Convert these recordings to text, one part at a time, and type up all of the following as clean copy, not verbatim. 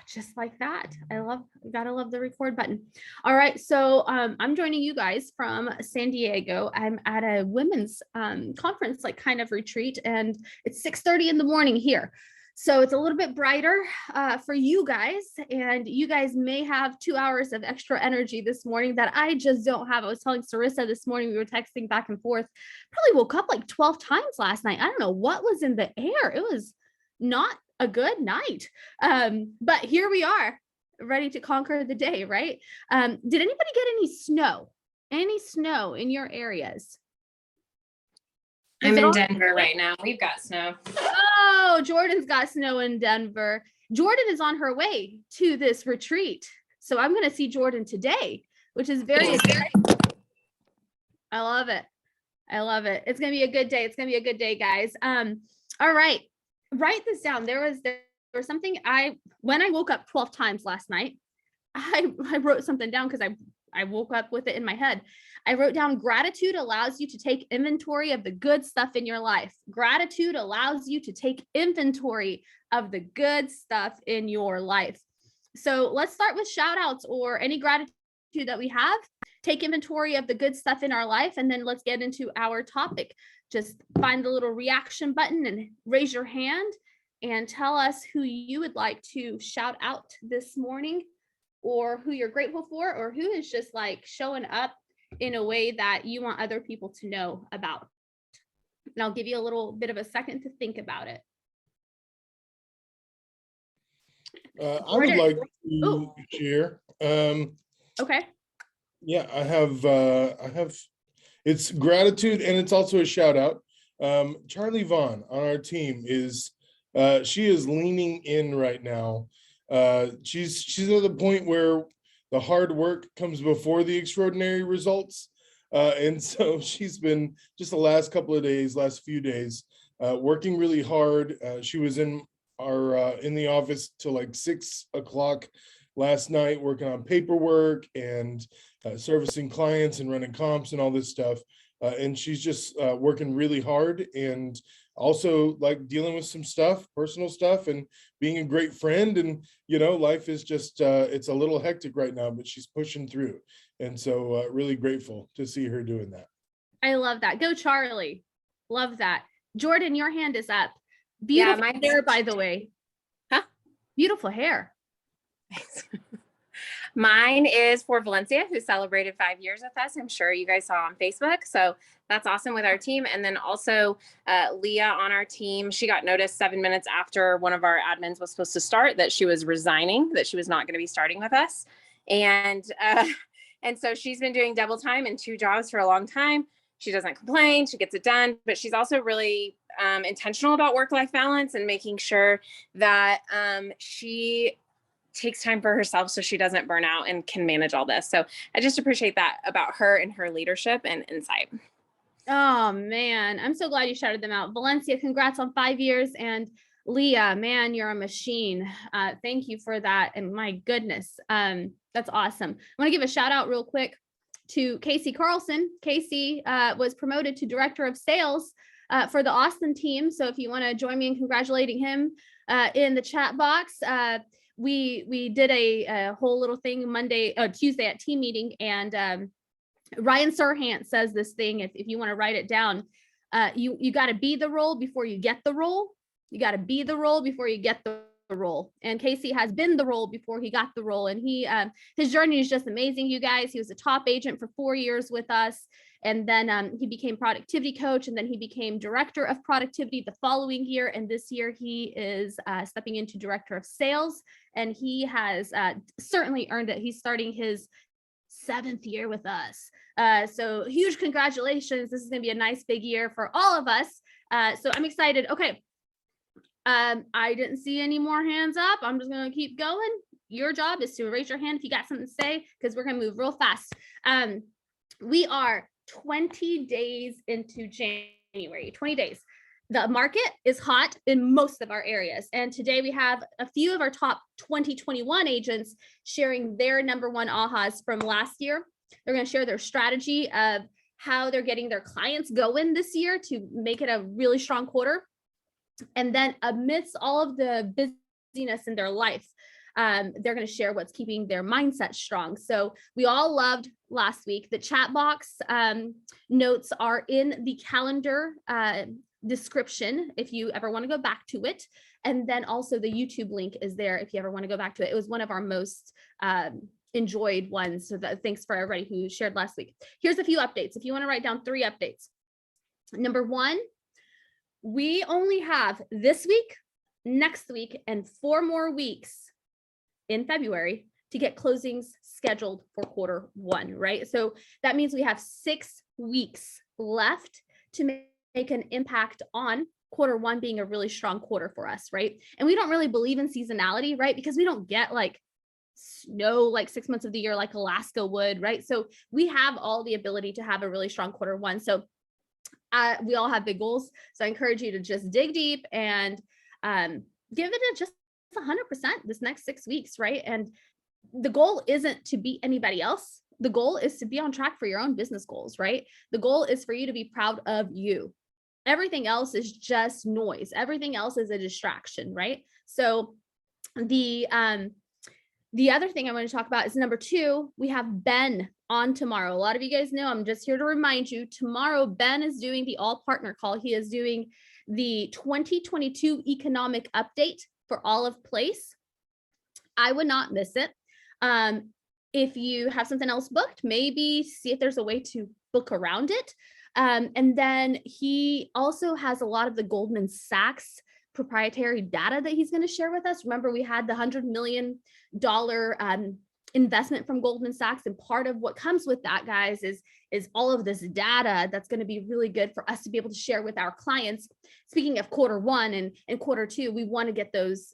Just like that. Gotta love the record button. All right. So I'm joining you guys from San Diego. I'm at a women's conference, like kind of retreat, and it's 6:30 in the morning here. So it's a little bit brighter for you guys, and you guys may have 2 hours of extra energy this morning that I just don't have. I was telling Sarissa this morning, we were texting back and forth, probably woke up like 12 times last night. I don't know what was in the air. It was not a good night. But here we are, ready to conquer the day, right? Did anybody get any snow? Any snow in your areas? I'm in Denver right now. We've got snow. Oh, Jordan's got snow in Denver. Jordan is on her way to this retreat. So I'm going to see Jordan today, which is very exciting. I love it. I love it. It's going to be a good day. It's going to be a good day, guys. All right. Write this down. There was something when I woke up 12 times last night, I wrote something down because I woke up with it in my head. I wrote down, gratitude allows you to take inventory of the good stuff in your life. Gratitude allows you to take inventory of the good stuff in your life. So let's start with shout outs or any gratitude that we have. Take inventory of the good stuff in our life, and then let's get into our topic. Just find the little reaction button and raise your hand and tell us who you would like to shout out this morning, or who you're grateful for, or who is just like showing up in a way that you want other people to know about. And I'll give you a little bit of a second to think about it. I would like to share. Okay. Yeah, I have, it's gratitude and it's also a shout out. Charlie Vaughn on our team she is leaning in right now. She's at the point where the hard work comes before the extraordinary results. And so she's been just the last few days, working really hard. She was in the office till like 6 o'clock last night, working on paperwork and servicing clients and running comps and all this stuff. And she's just working really hard, and also like dealing with some stuff, personal stuff, and being a great friend. And, life is just, it's a little hectic right now, but she's pushing through. And so really grateful to see her doing that. I love that. Go, Charlie. Love that. Jordan, your hand is up. Beautiful hair, by the way. Huh? Beautiful hair. Thanks. Mine is for Valencia, who celebrated 5 years with us. I'm sure you guys saw on Facebook. So that's awesome with our team. And then also Leah on our team, she got notice 7 minutes after one of our admins was supposed to start that she was resigning, that she was not going to be starting with us. And so she's been doing double time in 2 jobs for a long time. She doesn't complain, she gets it done, but she's also really intentional about work-life balance and making sure that she takes time for herself so she doesn't burn out and can manage all this. So I just appreciate that about her and her leadership and insight. Oh man, I'm so glad you shouted them out. Valencia, congrats on 5 years. And Leah, man, you're a machine. Thank you for that. And my goodness, that's awesome. I want to give a shout out real quick to Casey Carlson. Casey was promoted to Director of Sales for the Austin team. So if you want to join me in congratulating him in the chat box, we did a whole little thing Tuesday at team meeting, and Ryan Serhant says this thing, if you want to write it down, you got to be the role before you get the role. You got to be the role before you get the role. And Casey has been the role before he got the role. And his journey is just amazing, you guys. He was a top agent for 4 years with us. And then he became productivity coach, and then he became director of productivity the following year. And this year he is stepping into director of sales, and he has certainly earned it. He's starting his 7th year with us. So huge congratulations. This is going to be a nice big year for all of us. So I'm excited. Okay. I didn't see any more hands up. I'm just going to keep going. Your job is to raise your hand if you got something to say, because we're going to move real fast. We are 20 days into January, 20 days. The market is hot in most of our areas. And today we have a few of our top 2021 agents sharing their number one ahas from last year. They're going to share their strategy of how they're getting their clients going this year to make it a really strong quarter. And then amidst all of the busyness in their life, They're going to share what's keeping their mindset strong. So we all loved last week. The chat box notes are in the calendar description if you ever want to go back to it. And then also the YouTube link is there if you ever want to go back to it. It was one of our most enjoyed ones. So thanks for everybody who shared last week. Here's a few updates. If you want to write down 3 updates. Number 1, we only have this week, next week, and 4 more weeks in February to get closings scheduled for Q1, right? So that means we have 6 weeks left to make an impact on Q1 being a really strong quarter for us, right? And we don't really believe in seasonality, right? Because we don't get like snow like 6 months of the year like Alaska would, right? So we have all the ability to have a really strong Q1. So we all have big goals. So I encourage you to just dig deep and give it just 100% this next 6 weeks, right? And the goal isn't to beat anybody else. The goal is to be on track for your own business goals, right? The goal is for you to be proud of you. Everything else is just noise. Everything else is a distraction, right? So the other thing I want to talk about is number 2, we have Ben on tomorrow. A lot of you guys know, I'm just here to remind you, tomorrow, Ben is doing the all partner call. He is doing the 2022 economic update for all of Place. I would not miss it. If you have something else booked, maybe see if there's a way to book around it. And then he also has a lot of the Goldman Sachs proprietary data that he's going to share with us. Remember, we had the $100 million investment from Goldman Sachs. And part of what comes with that, guys, is all of this data that's going to be really good for us to be able to share with our clients. Speaking of Q1 and Q2, we want to get those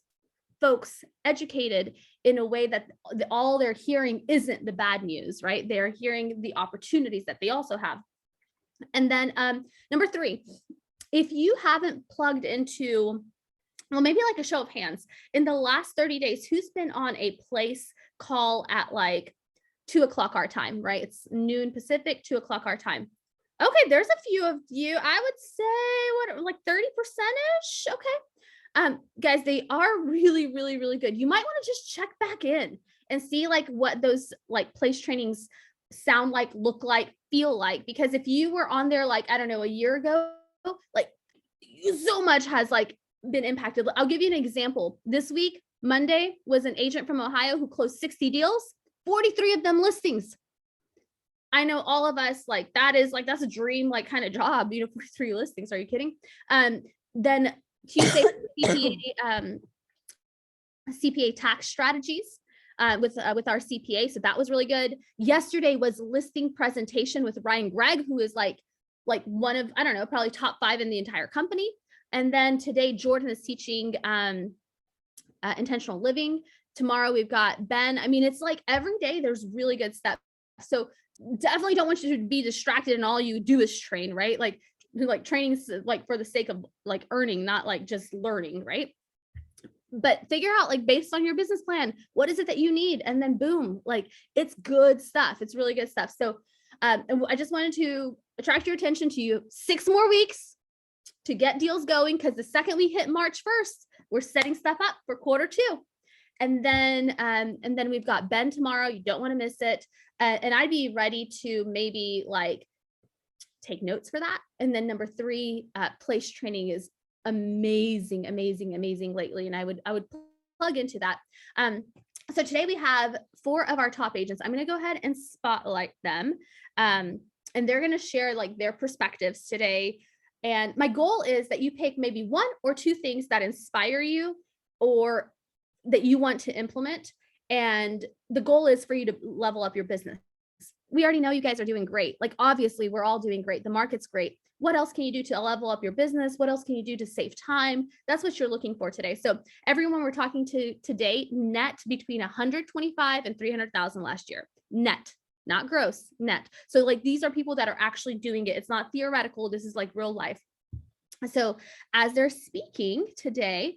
folks educated in a way that all they're hearing isn't the bad news, right? They're hearing the opportunities that they also have. And then number 3, if you haven't plugged into, well, maybe like a show of hands, in the last 30 days, who's been on a Place call at like 2 o'clock our time, right? It's noon Pacific, 2 o'clock our time. Okay, there's a few of you. I would say what, like 30%-ish. Okay. Guys, they are really, really, really good. You might want to just check back in and see like what those like Place trainings sound like, look like, feel like, because if you were on there, like, I don't know, a year ago, like so much has like been impacted. I'll give you an example. This week, Monday, was an agent from Ohio who closed 60 deals, 43 of them listings. I know all of us, like, that's a dream, like kind of job, 43 listings. Are you kidding? Then Tuesday, CPA Tax Strategies with our CPA. So that was really good. Yesterday was listing presentation with Ryan Gregg, who is like one of, I don't know, probably top 5 in the entire company. And then today, Jordan is teaching intentional living. Tomorrow we've got Ben. I mean, it's like every day there's really good stuff. So definitely don't want you to be distracted and all you do is train, right? Like training's like for the sake of like earning, not like just learning, right? But figure out, like, based on your business plan, what is it that you need? And then boom, like, it's good stuff. It's really good stuff. So and I just wanted to attract your attention to you. 6 more weeks to get deals going, because the second we hit March 1st, we're setting stuff up for Q2. And then we've got Ben tomorrow. You don't want to miss it. And I'd be ready to maybe like take notes for that. And then number 3, Place training is amazing lately. And I would plug into that. So today we have 4 of our top agents. I'm going to go ahead and spotlight them. And they're going to share like their perspectives today. And my goal is that you pick maybe 1 or 2 things that inspire you or that you want to implement. And the goal is for you to level up your business. We already know you guys are doing great. Like, obviously we're all doing great. The market's great. What else can you do to level up your business? What else can you do to save time? That's what you're looking for today. So everyone we're talking to today, net between 125 and 300,000 last year, net, not gross, net. So like, these are people that are actually doing it. It's not theoretical. This is like real life. So as they're speaking today,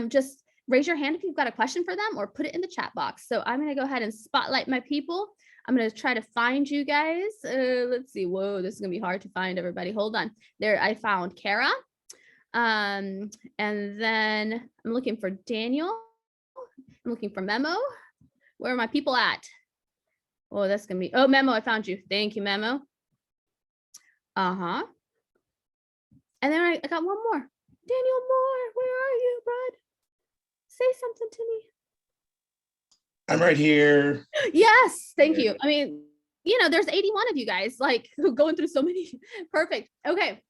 just raise your hand if you've got a question for them or put it in the chat box. So I'm going to go ahead and spotlight my people. I'm going to try to find you guys. Let's see. Whoa, this is going to be hard to find, everybody. Hold on. There, I found Kara. And then I'm looking for Daniel. I'm looking for Memo. Where are my people at? Oh, that's gonna be, oh, Memo, I found you. Thank you, Memo. Uh-huh. And then I got one more. Daniel Moore, where are you, bud? Say something to me. I'm right here. Yes, thank you. I mean, there's 81 of you guys, like, who going through so many. Perfect. Okay.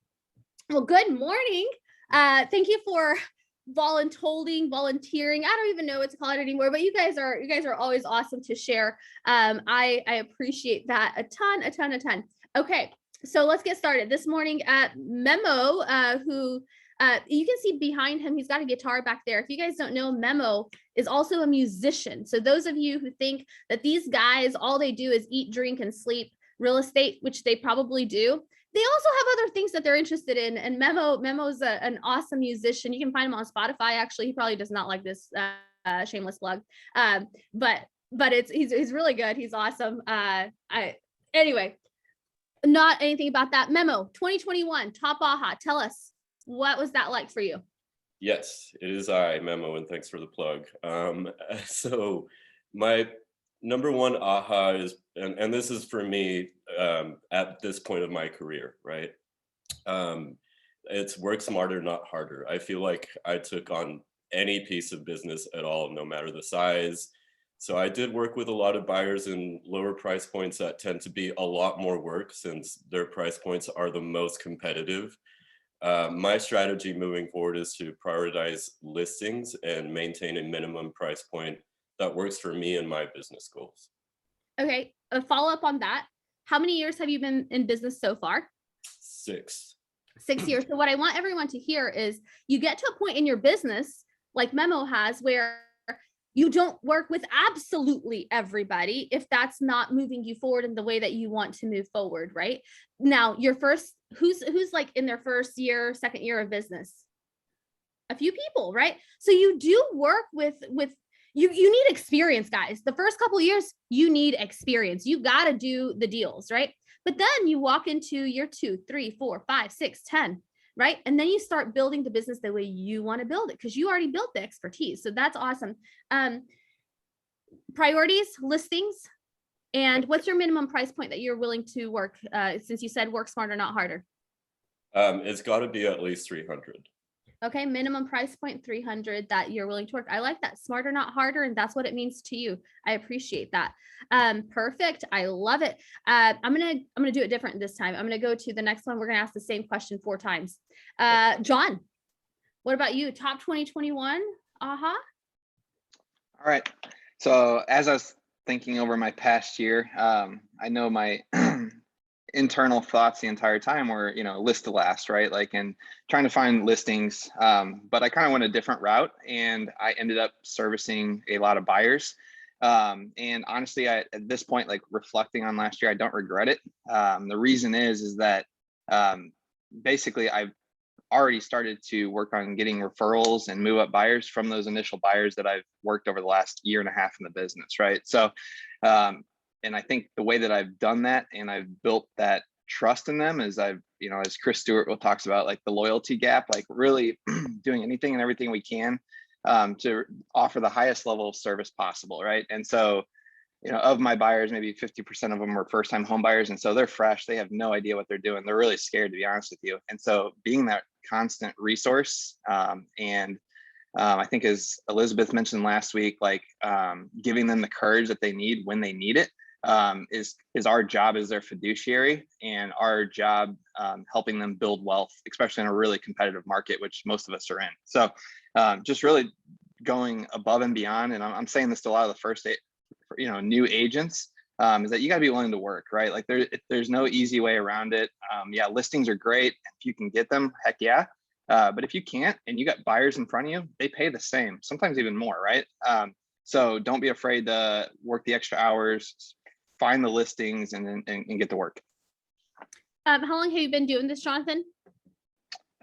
Well, good morning. Thank you for volunteering. I don't even know what to call it anymore, but you guys are always awesome to share. I appreciate that a ton. Okay, so let's get started. This morning at Memo, who you can see behind him, he's got a guitar back there. If you guys don't know, Memo is also a musician. So those of you who think that these guys, all they do is eat, drink, and sleep real estate, which they probably do, they also have other things that they're interested in. And Memo's an awesome musician. You can find him on Spotify. Actually, he probably does not like this shameless plug. But he's really good. He's awesome. Anyway, not anything about that. Memo 2021 top AHA. Tell us, what was that like for you? Yes, it is I, Memo, and thanks for the plug. So my number one aha is, and this is for me at this point of my career, right? It's work smarter, not harder. I feel like I took on any piece of business at all, no matter the size. So I did work with a lot of buyers in lower price points that tend to be a lot more work since their price points are the most competitive. My strategy moving forward is to prioritize listings and maintain a minimum price point that works for me and my business goals. Okay, a follow up on that. How many years have you been in business so far? 6. 6 years. So what I want everyone to hear is you get to a point in your business like Memo has where you don't work with absolutely everybody if that's not moving you forward in the way that you want to move forward, right? Now, who's like in their first year, second year of business? A few people, right? So you do work with you need experience, guys. The first couple of years, you need experience. You got to do the deals, right? But then you walk into year 2, 3, 4, 5, 6, 10, right? And then you start building the business the way you want to build it because you already built the expertise. So that's awesome. Priorities, listings, and what's your minimum price point that you're willing to work, since you said work smarter, not harder? It's got to be at least 300. Okay, minimum price point 300 that you're willing to work. I like that. Smarter, not harder, and that's what it means to you. I appreciate that. Perfect. I love it. I'm gonna do it different this time. I'm gonna go to the next one. We're gonna ask the same question 4 times. John, what about you? Top 2021? Aha. All right. So as I was thinking over my past year, I know my internal thoughts the entire time were, list to last, right? Like, and trying to find listings. But I kind of went a different route and I ended up servicing a lot of buyers. And honestly, at this point, like reflecting on last year, I don't regret it. The reason is that basically I've already started to work on getting referrals and move up buyers from those initial buyers that I've worked over the last year and a half in the business, right? So, and I think the way that I've done that and I've built that trust in them is as Chris Stewart will talks about, like the loyalty gap, like really doing anything and everything we can to offer the highest level of service possible, right? And so, of my buyers, maybe 50% of them are first-time home buyers. And so they're fresh. They have no idea what they're doing. They're really scared, to be honest with you. And so being that constant resource and I think as Elizabeth mentioned last week, like giving them the courage that they need when they need it is our job as their fiduciary, and our job helping them build wealth, especially in a really competitive market, which most of us are in. So just really going above and beyond. And I'm saying this to a lot of the first new agents, is that you got to be willing to work, right? Like there's no easy way around it. Yeah, listings are great if you can get them, heck yeah. But if you can't and you got buyers in front of you, they pay the same, sometimes even more, right? So don't be afraid to work the extra hours, find the listings, and get to work. How long have you been doing this, Jonathan?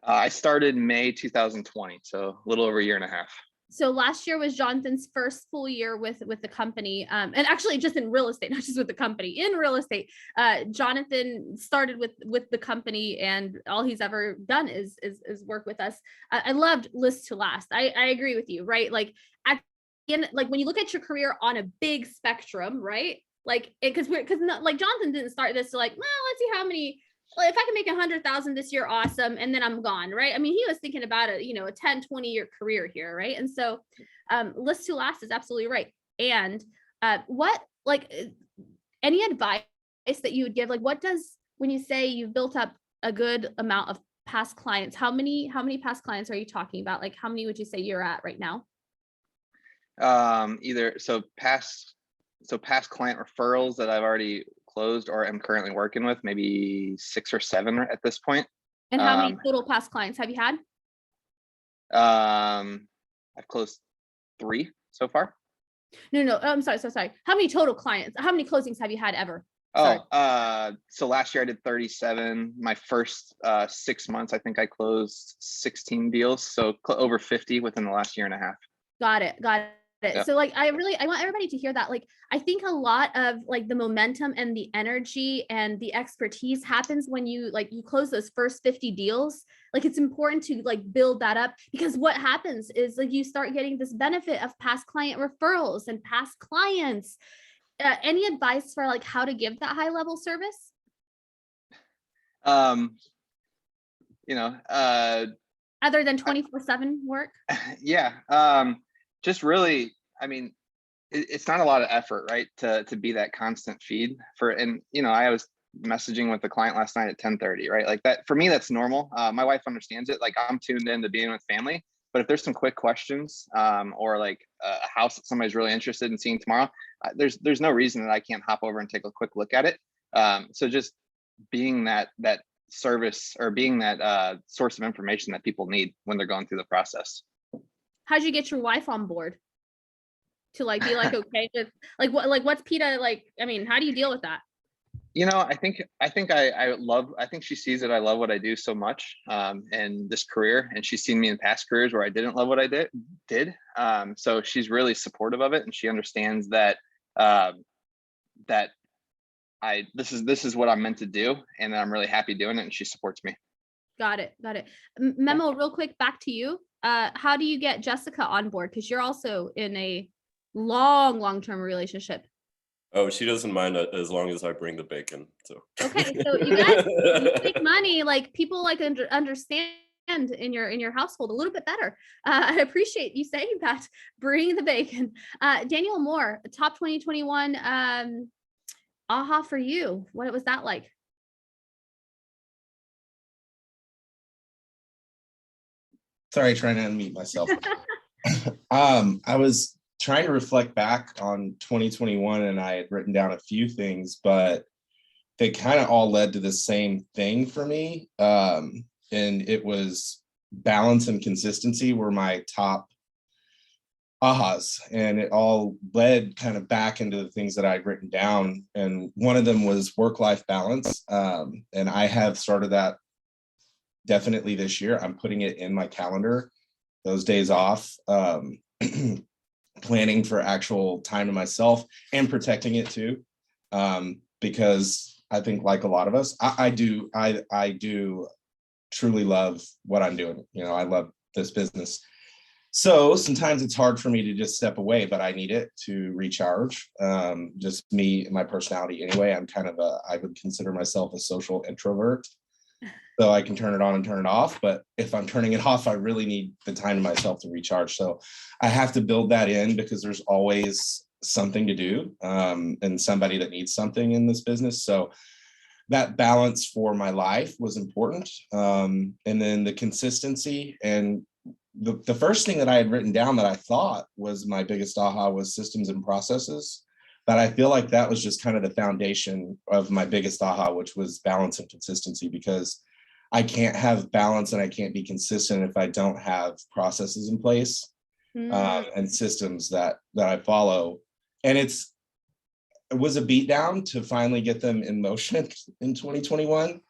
I started May 2020, so a little over a year and a half. So last year was Jonathan's first full year with the company, and actually just in real estate, not just with the company, in real estate. Jonathan started with the company, and all he's ever done is work with us. I loved list to last. I agree with you, right? Like at in, like when you look at your career on a big spectrum, right? Like, because like Jonathan didn't start this to like, well, let's see how many, well, if I can make 100,000 this year, awesome. And then I'm gone, right? I mean, he was thinking about a, you know, a 10, 20-year career here, right? And so list to last is absolutely right. And what, like, any advice that you would give, like, what does, when you say you've built up a good amount of past clients, how many past clients are you talking about? Like, how many would you say you're at right now? Past client referrals that I've already closed or am currently working with, maybe 6 or 7 at this point. And how many total past clients have you had? I've closed 3 so far. No, I'm sorry. How many total clients? How many closings have you had ever? Sorry. So last year I did 37. My first 6 months, I think I closed 16 deals. So over 50 within the last year and a half. Got it. Yeah. So like, I want everybody to hear that. Like, I think a lot of like the momentum and the energy and the expertise happens when you close those first 50 deals. Like, it's important to like build that up, because what happens is like you start getting this benefit of past client referrals and past clients. Any advice for like how to give that high level service? Other than 24/7 work? Yeah. Just really, I mean, it's not a lot of effort, right? To be that constant feed and I was messaging with the client last night at 10:30, right? Like that, for me, that's normal. My wife understands it. Like, I'm tuned in to being with family, but if there's some quick questions, or like a house that somebody's really interested in seeing tomorrow, there's no reason that I can't hop over and take a quick look at it. So just being that service, or being that source of information that people need when they're going through the process. How'd you get your wife on board to like be like okay with what's PETA like? I mean, how do you deal with that? I think she sees that I love what I do so much, in this career, and she's seen me in past careers where I didn't love what I did. So she's really supportive of it, and she understands that this is what I'm meant to do, and I'm really happy doing it, and she supports me. Got it. Memo, real quick, back to you. How do you get Jessica on board? Because you're also in a long-term relationship. Oh, she doesn't mind as long as I bring the bacon. So okay, so you guys, you make money, like people like understand in your household a little bit better. I appreciate you saying that. Bring the bacon. Daniel Moore, top 2021 aha for you. What was that like? Sorry, trying to unmute myself. I was trying to reflect back on 2021, and I had written down a few things, but they kind of all led to the same thing for me. And it was balance and consistency were my top ahas, and it all led kind of back into the things that I'd written down. And one of them was work-life balance. And I have started that definitely this year. I'm putting it in my calendar, those days off, planning for actual time to myself and protecting it too. Because I think, like a lot of us, I do truly love what I'm doing. I love this business. So sometimes it's hard for me to just step away, but I need it to recharge. Just me and my personality anyway. I'm kind of I would consider myself a social introvert. So I can turn it on and turn it off. But if I'm turning it off, I really need the time to myself to recharge. So I have to build that in, because there's always something to do, and somebody that needs something in this business. So that balance for my life was important. And then the consistency, and the first thing that I had written down that I thought was my biggest aha was systems and processes. But I feel like that was just kind of the foundation of my biggest aha, which was balance and consistency, because I can't have balance and I can't be consistent if I don't have processes in place, and systems that I follow. And it was a beatdown to finally get them in motion in 2021,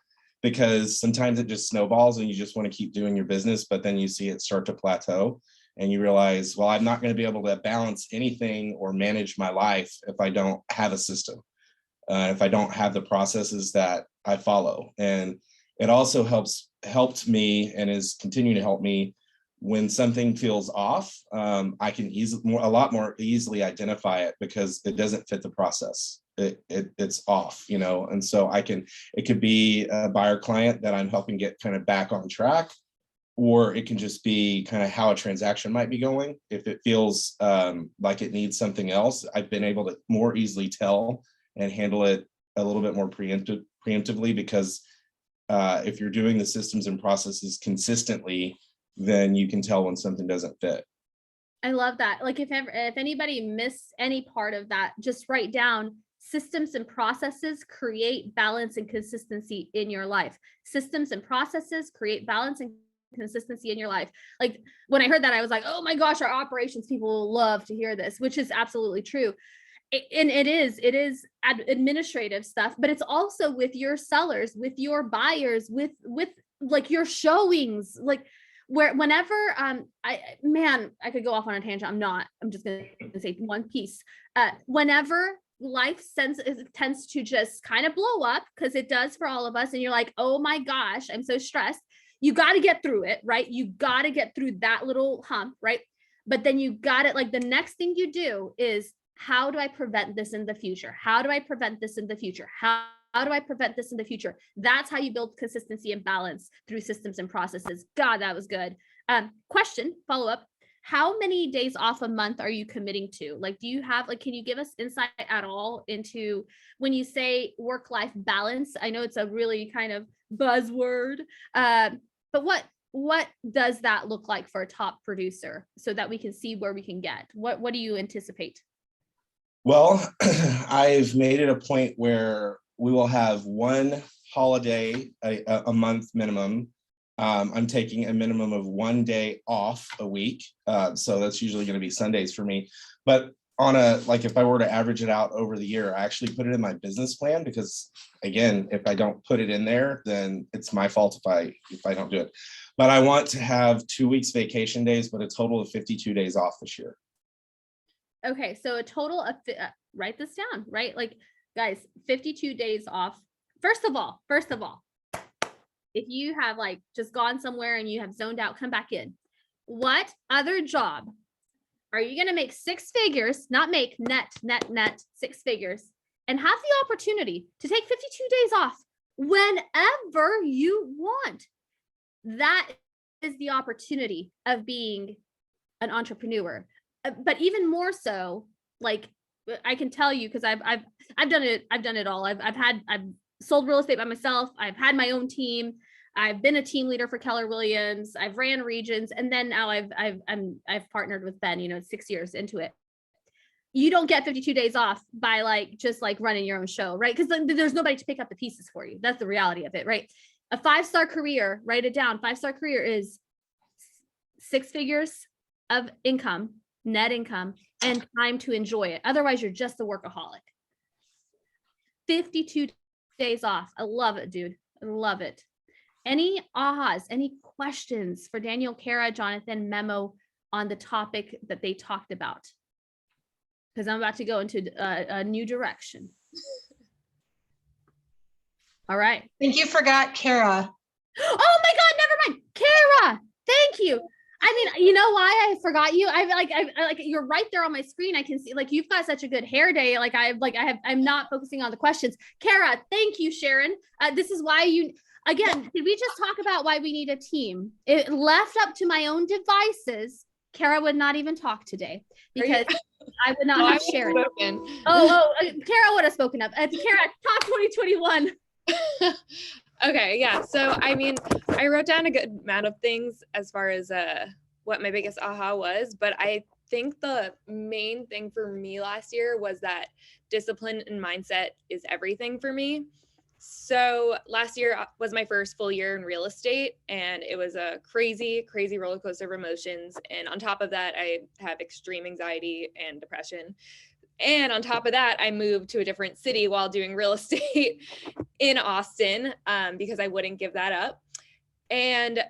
because sometimes it just snowballs and you just want to keep doing your business, but then you see it start to plateau and you realize, well, I'm not going to be able to balance anything or manage my life if I don't have a system, if I don't have the processes that I follow. And it also helped me, and is continuing to help me, when something feels off, I can a lot more easily identify it because it doesn't fit the process. It's off, you know, and so it could be a buyer client that I'm helping get kind of back on track, or it can just be kind of how a transaction might be going. If it feels like it needs something else, I've been able to more easily tell and handle it a little bit more preemptively, because if you're doing the systems and processes consistently, then you can tell when something doesn't fit. I love that. Like if anybody missed any part of that, just write down: systems and processes create balance and consistency in your life. Systems and processes create balance and consistency in your life. Like when I heard that, I was like, oh my gosh, our operations people will love to hear this, which is absolutely true. And it is administrative stuff, but it's also with your sellers, with your buyers, with like your showings, like whenever I could go off on a tangent. I'm just gonna say one piece. Whenever life tends to just kind of blow up, because it does for all of us, and you're like, oh my gosh, I'm so stressed. You got to get through it, right? You got to get through that little hump, right? But then you got it. Like the next thing you do is, how do I prevent this in the future? How do I prevent this in the future? How do I prevent this in the future? That's how you build consistency and balance through systems and processes. God, that was good. Question, follow up. How many days off a month are you committing to? Like, do you have, like, can you give us insight at all into when you say work-life balance? I know it's a really kind of buzzword, but what does that look like for a top producer, so that we can see where we can get? What do you anticipate? Well, I've made it a point where we will have one holiday a month minimum. I'm taking a minimum of 1 day off a week. So that's usually going to be Sundays for me. But if I were to average it out over the year, I actually put it in my business plan, because again, if I don't put it in there, then it's my fault if I don't do it. But I want to have 2 weeks vacation days, but a total of 52 days off this year. Okay, so a total of, write this down, right? Like, guys, 52 days off. First of all, if you have like just gone somewhere and you have zoned out, come back in. What other job are you going to make 6 figures, not make net 6 figures, and have the opportunity to take 52 days off whenever you want? That is the opportunity of being an entrepreneur. But even more so, like, I can tell you, because I've done it all. I've sold real estate by myself. I've had my own team. I've been a team leader for Keller Williams. I've ran regions, and then now I've partnered with Ben. 6 years into it. You don't get 52 days off by just running your own show, right? Because there's nobody to pick up the pieces for you. That's the reality of it, right? A 5-star career, write it down. 5-star career is 6 figures of income, net income, and time to enjoy it. Otherwise, you're just a workaholic. 52 days off. I love it, dude. I love it. Any ahas, any questions for Daniel, Kara, Jonathan, Memo on the topic that they talked about? Because I'm about to go into a new direction. All right. I think you forgot Kara. Oh my God, never mind. Kara, thank you. I mean, you know why I forgot you? I you're right there on my screen. I can see you've got such a good hair day. I'm not focusing on the questions. Kara, thank you, Sharon. This is why again, did we just talk about why we need a team? It left up to my own devices, Kara would not even talk today, because I would not have Sharon. Kara would have spoken up. Kara, talk 2021. Okay, yeah. So, I mean, I wrote down a good amount of things as far as what my biggest aha was, but I think the main thing for me last year was that discipline and mindset is everything for me. So last year was my first full year in real estate, and it was a crazy, crazy roller coaster of emotions. And on top of that, I have extreme anxiety and depression. And on top of that, I moved to a different city while doing real estate in Austin, because I wouldn't give that up. And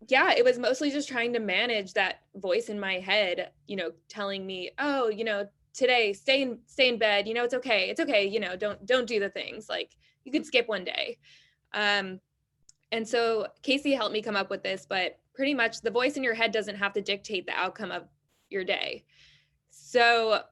yeah, it was mostly just trying to manage that voice in my head, telling me, oh, today, stay in bed, it's okay. It's okay. Don't do the things, you could skip one day. And so Casey helped me come up with this, but pretty much the voice in your head doesn't have to dictate the outcome of your day. So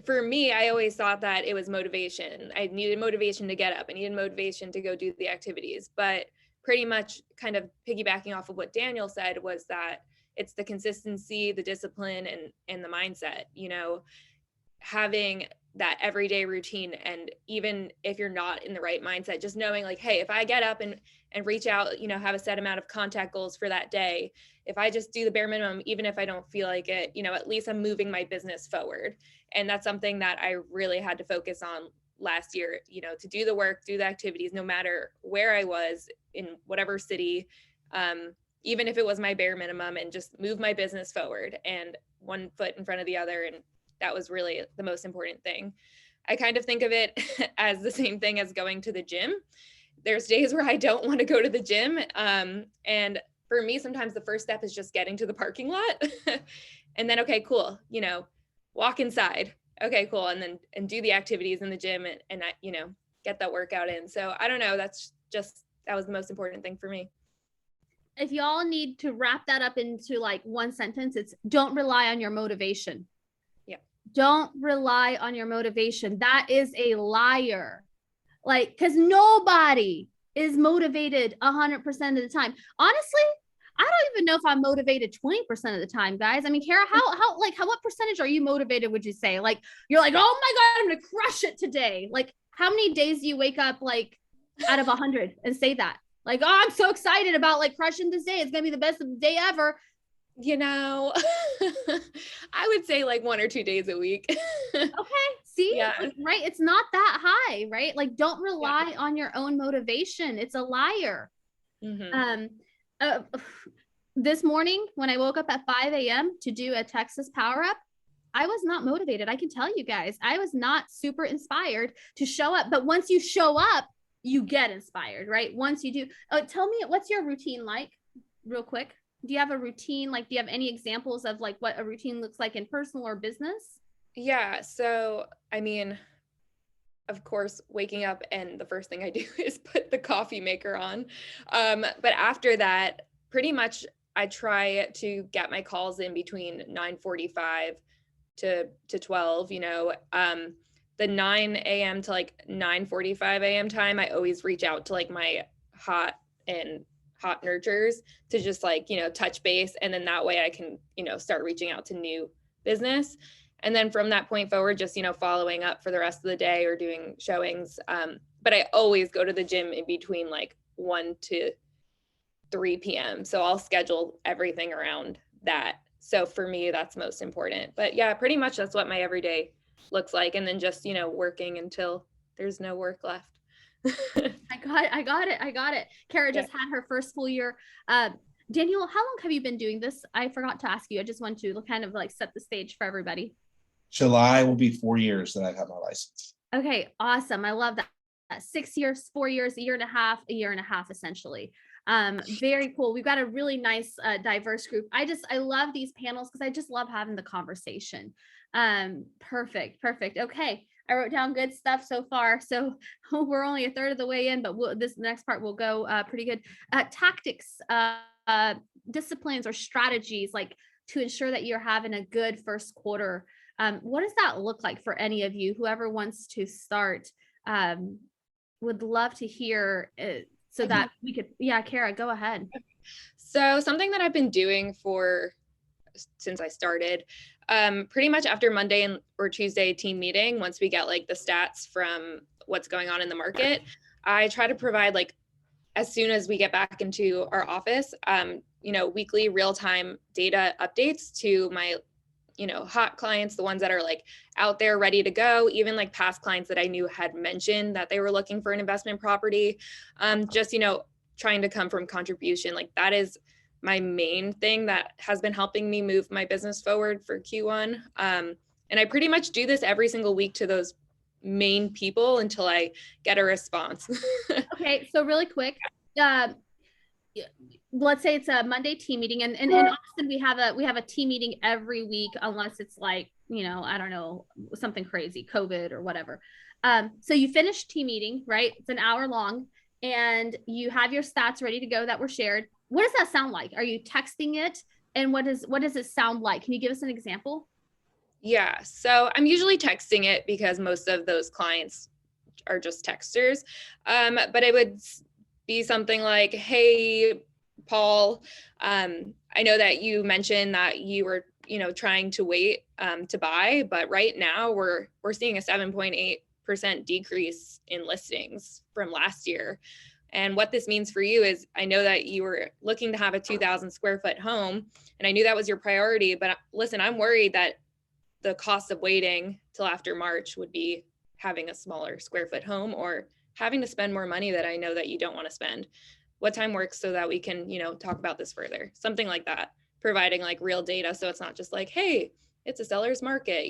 for me, I always thought that it was motivation. I needed motivation to get up. I needed motivation to go do the activities. But pretty much kind of piggybacking off of what Daniel said was that it's the consistency, the discipline, and the mindset, you know, having that everyday routine. And even if you're not in the right mindset, just knowing like, hey, if I get up and reach out, you know, have a set amount of contact goals for that day, if I just do the bare minimum, even if I don't feel like it, you know, at least I'm moving my business forward. And that's something that I really had to focus on last year, you know, to do the work, do the activities, no matter where I was in whatever city, even if it was my bare minimum, and just move my business forward and one foot in front of the other. And that was really the most important thing. I kind of think of it as the same thing as going to the gym. There's days where I don't want to go to the gym. And for me, sometimes the first step is just getting to the parking lot and then, okay, cool. You know, walk inside. Okay, cool. And do the activities in the gym and you know, get that workout in. So I don't know. That was the most important thing for me. If y'all need to wrap that up into like one sentence, it's don't rely on your motivation. Yeah. Don't rely on your motivation. That is a liar. Like, because nobody is motivated 100% of the time. Honestly, I don't even know if I'm motivated 20% of the time, guys. I mean, Kara, what percentage are you motivated, would you say? Like, you're like, oh my God, I'm going to crush it today. Like, how many days do you wake up like out of 100 and say that? Like, oh, I'm so excited about like crushing this day. It's going to be the best day ever. You know, I would say like 1 or 2 days a week. Okay. See, Yeah. right. It's not that high, right? Like, don't rely on your own motivation. It's a liar. Mm-hmm. This morning when I woke up at 5 a.m. to do a Texas power up, I was not motivated. I can tell you guys, I was not super inspired to show up. But once you show up, you get inspired, right? Once you do. Tell me, what's your routine like real quick? Do you have a routine? Like, do you have any examples of like what a routine looks like in personal or business? Yeah. So, I mean, of course, waking up and the first thing I do is put the coffee maker on. But after that, pretty much I try to get my calls in between 9:45 to 12, you know, the 9 a.m. to like 9:45 a.m. time, I always reach out to like my hot nurtures to just like, you know, touch base. And then that way I can, you know, start reaching out to new business. And then from that point forward, just, you know, following up for the rest of the day or doing showings. But I always go to the gym in between like 1 to 3 p.m. So I'll schedule everything around that. So for me, that's most important. But yeah, pretty much that's what my everyday looks like. And then just, you know, working until there's no work left. I got it. Kara just had her first full year. Daniel, how long have you been doing this? I forgot to ask you. I just want to kind of like set the stage for everybody. July will be 4 years that I've had my license. Okay, awesome. I love that. 6 years, 4 years, a year and a half, essentially. Very cool. We've got a really nice, diverse group. I love these panels because I just love having the conversation. Perfect. Okay. I wrote down good stuff so far. So we're only a third of the way in, but this next part will go pretty good. Tactics, disciplines or strategies like to ensure that you're having a good first quarter. What does that look like for any of you? Whoever wants to start, would love to hear so that we could, Kara, go ahead. So something that I've been doing since I started, pretty much after Monday or Tuesday team meeting, once we get like the stats from what's going on in the market, I try to provide like, as soon as we get back into our office, you know, weekly real-time data updates to my, you know, hot clients, the ones that are like out there ready to go, even like past clients that I knew had mentioned that they were looking for an investment property. Just, you know, trying to come from contribution. Like that is my main thing that has been helping me move my business forward for Q1. And I pretty much do this every single week to those main people until I get a response. Okay, so really quick, let's say it's a Monday team meeting, and in Austin we have a team meeting every week unless it's like, you know, I don't know, something crazy, COVID or whatever. So you finish team meeting, right? It's an hour long and you have your stats ready to go that were shared. what does that sound like? Are you texting it? And what does it sound like? Can you give us an example? Yeah, so I'm usually texting it because most of those clients are just texters. But it would be something like, hey, Paul, I know that you mentioned that you were, trying to wait to buy, but right now we're seeing a 7.8% decrease in listings from last year. And what this means for you is, I know that you were looking to have a 2,000 square foot home, and I knew that was your priority, but listen, I'm worried that the cost of waiting till after March would be having a smaller square foot home or having to spend more money that I know that you don't want to spend. What time works so that we can, talk about this further? Something like that, providing like real data. So it's not just like, hey, it's a seller's market,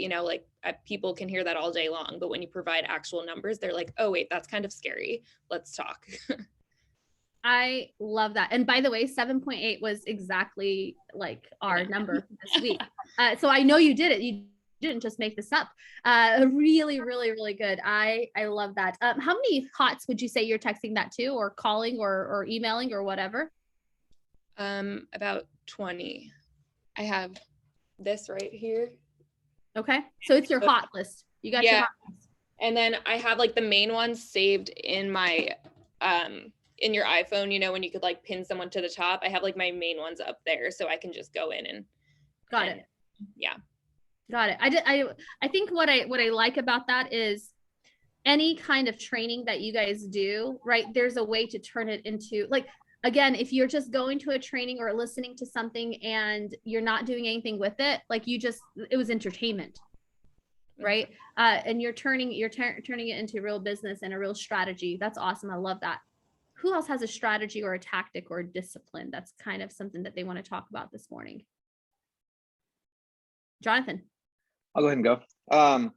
people can hear that all day long. But when you provide actual numbers, they're like, oh, wait, that's kind of scary. Let's talk. I love that. And by the way, 7.8 was exactly like our number this week. So I know you did it. You didn't just make this up. Really, really, really good. I love that. How many HOTS would you say you're texting that to, or calling, or emailing, or whatever? About 20. I have this right here. Okay. So it's your hot list. You got your hot list. And then I have like the main ones saved in my in your iPhone, when you could like pin someone to the top. I have like my main ones up there so I can just go in and got it. Yeah. Got it. I think what I like about that is any kind of training that you guys do, right? There's a way to turn it into, like, again, if you're just going to a training or listening to something and you're not doing anything with it, like it was entertainment, right? And you're turning it into real business and a real strategy. That's awesome. I love that. Who else has a strategy or a tactic or a discipline? That's kind of something that they want to talk about this morning. Jonathan. I'll go ahead and go.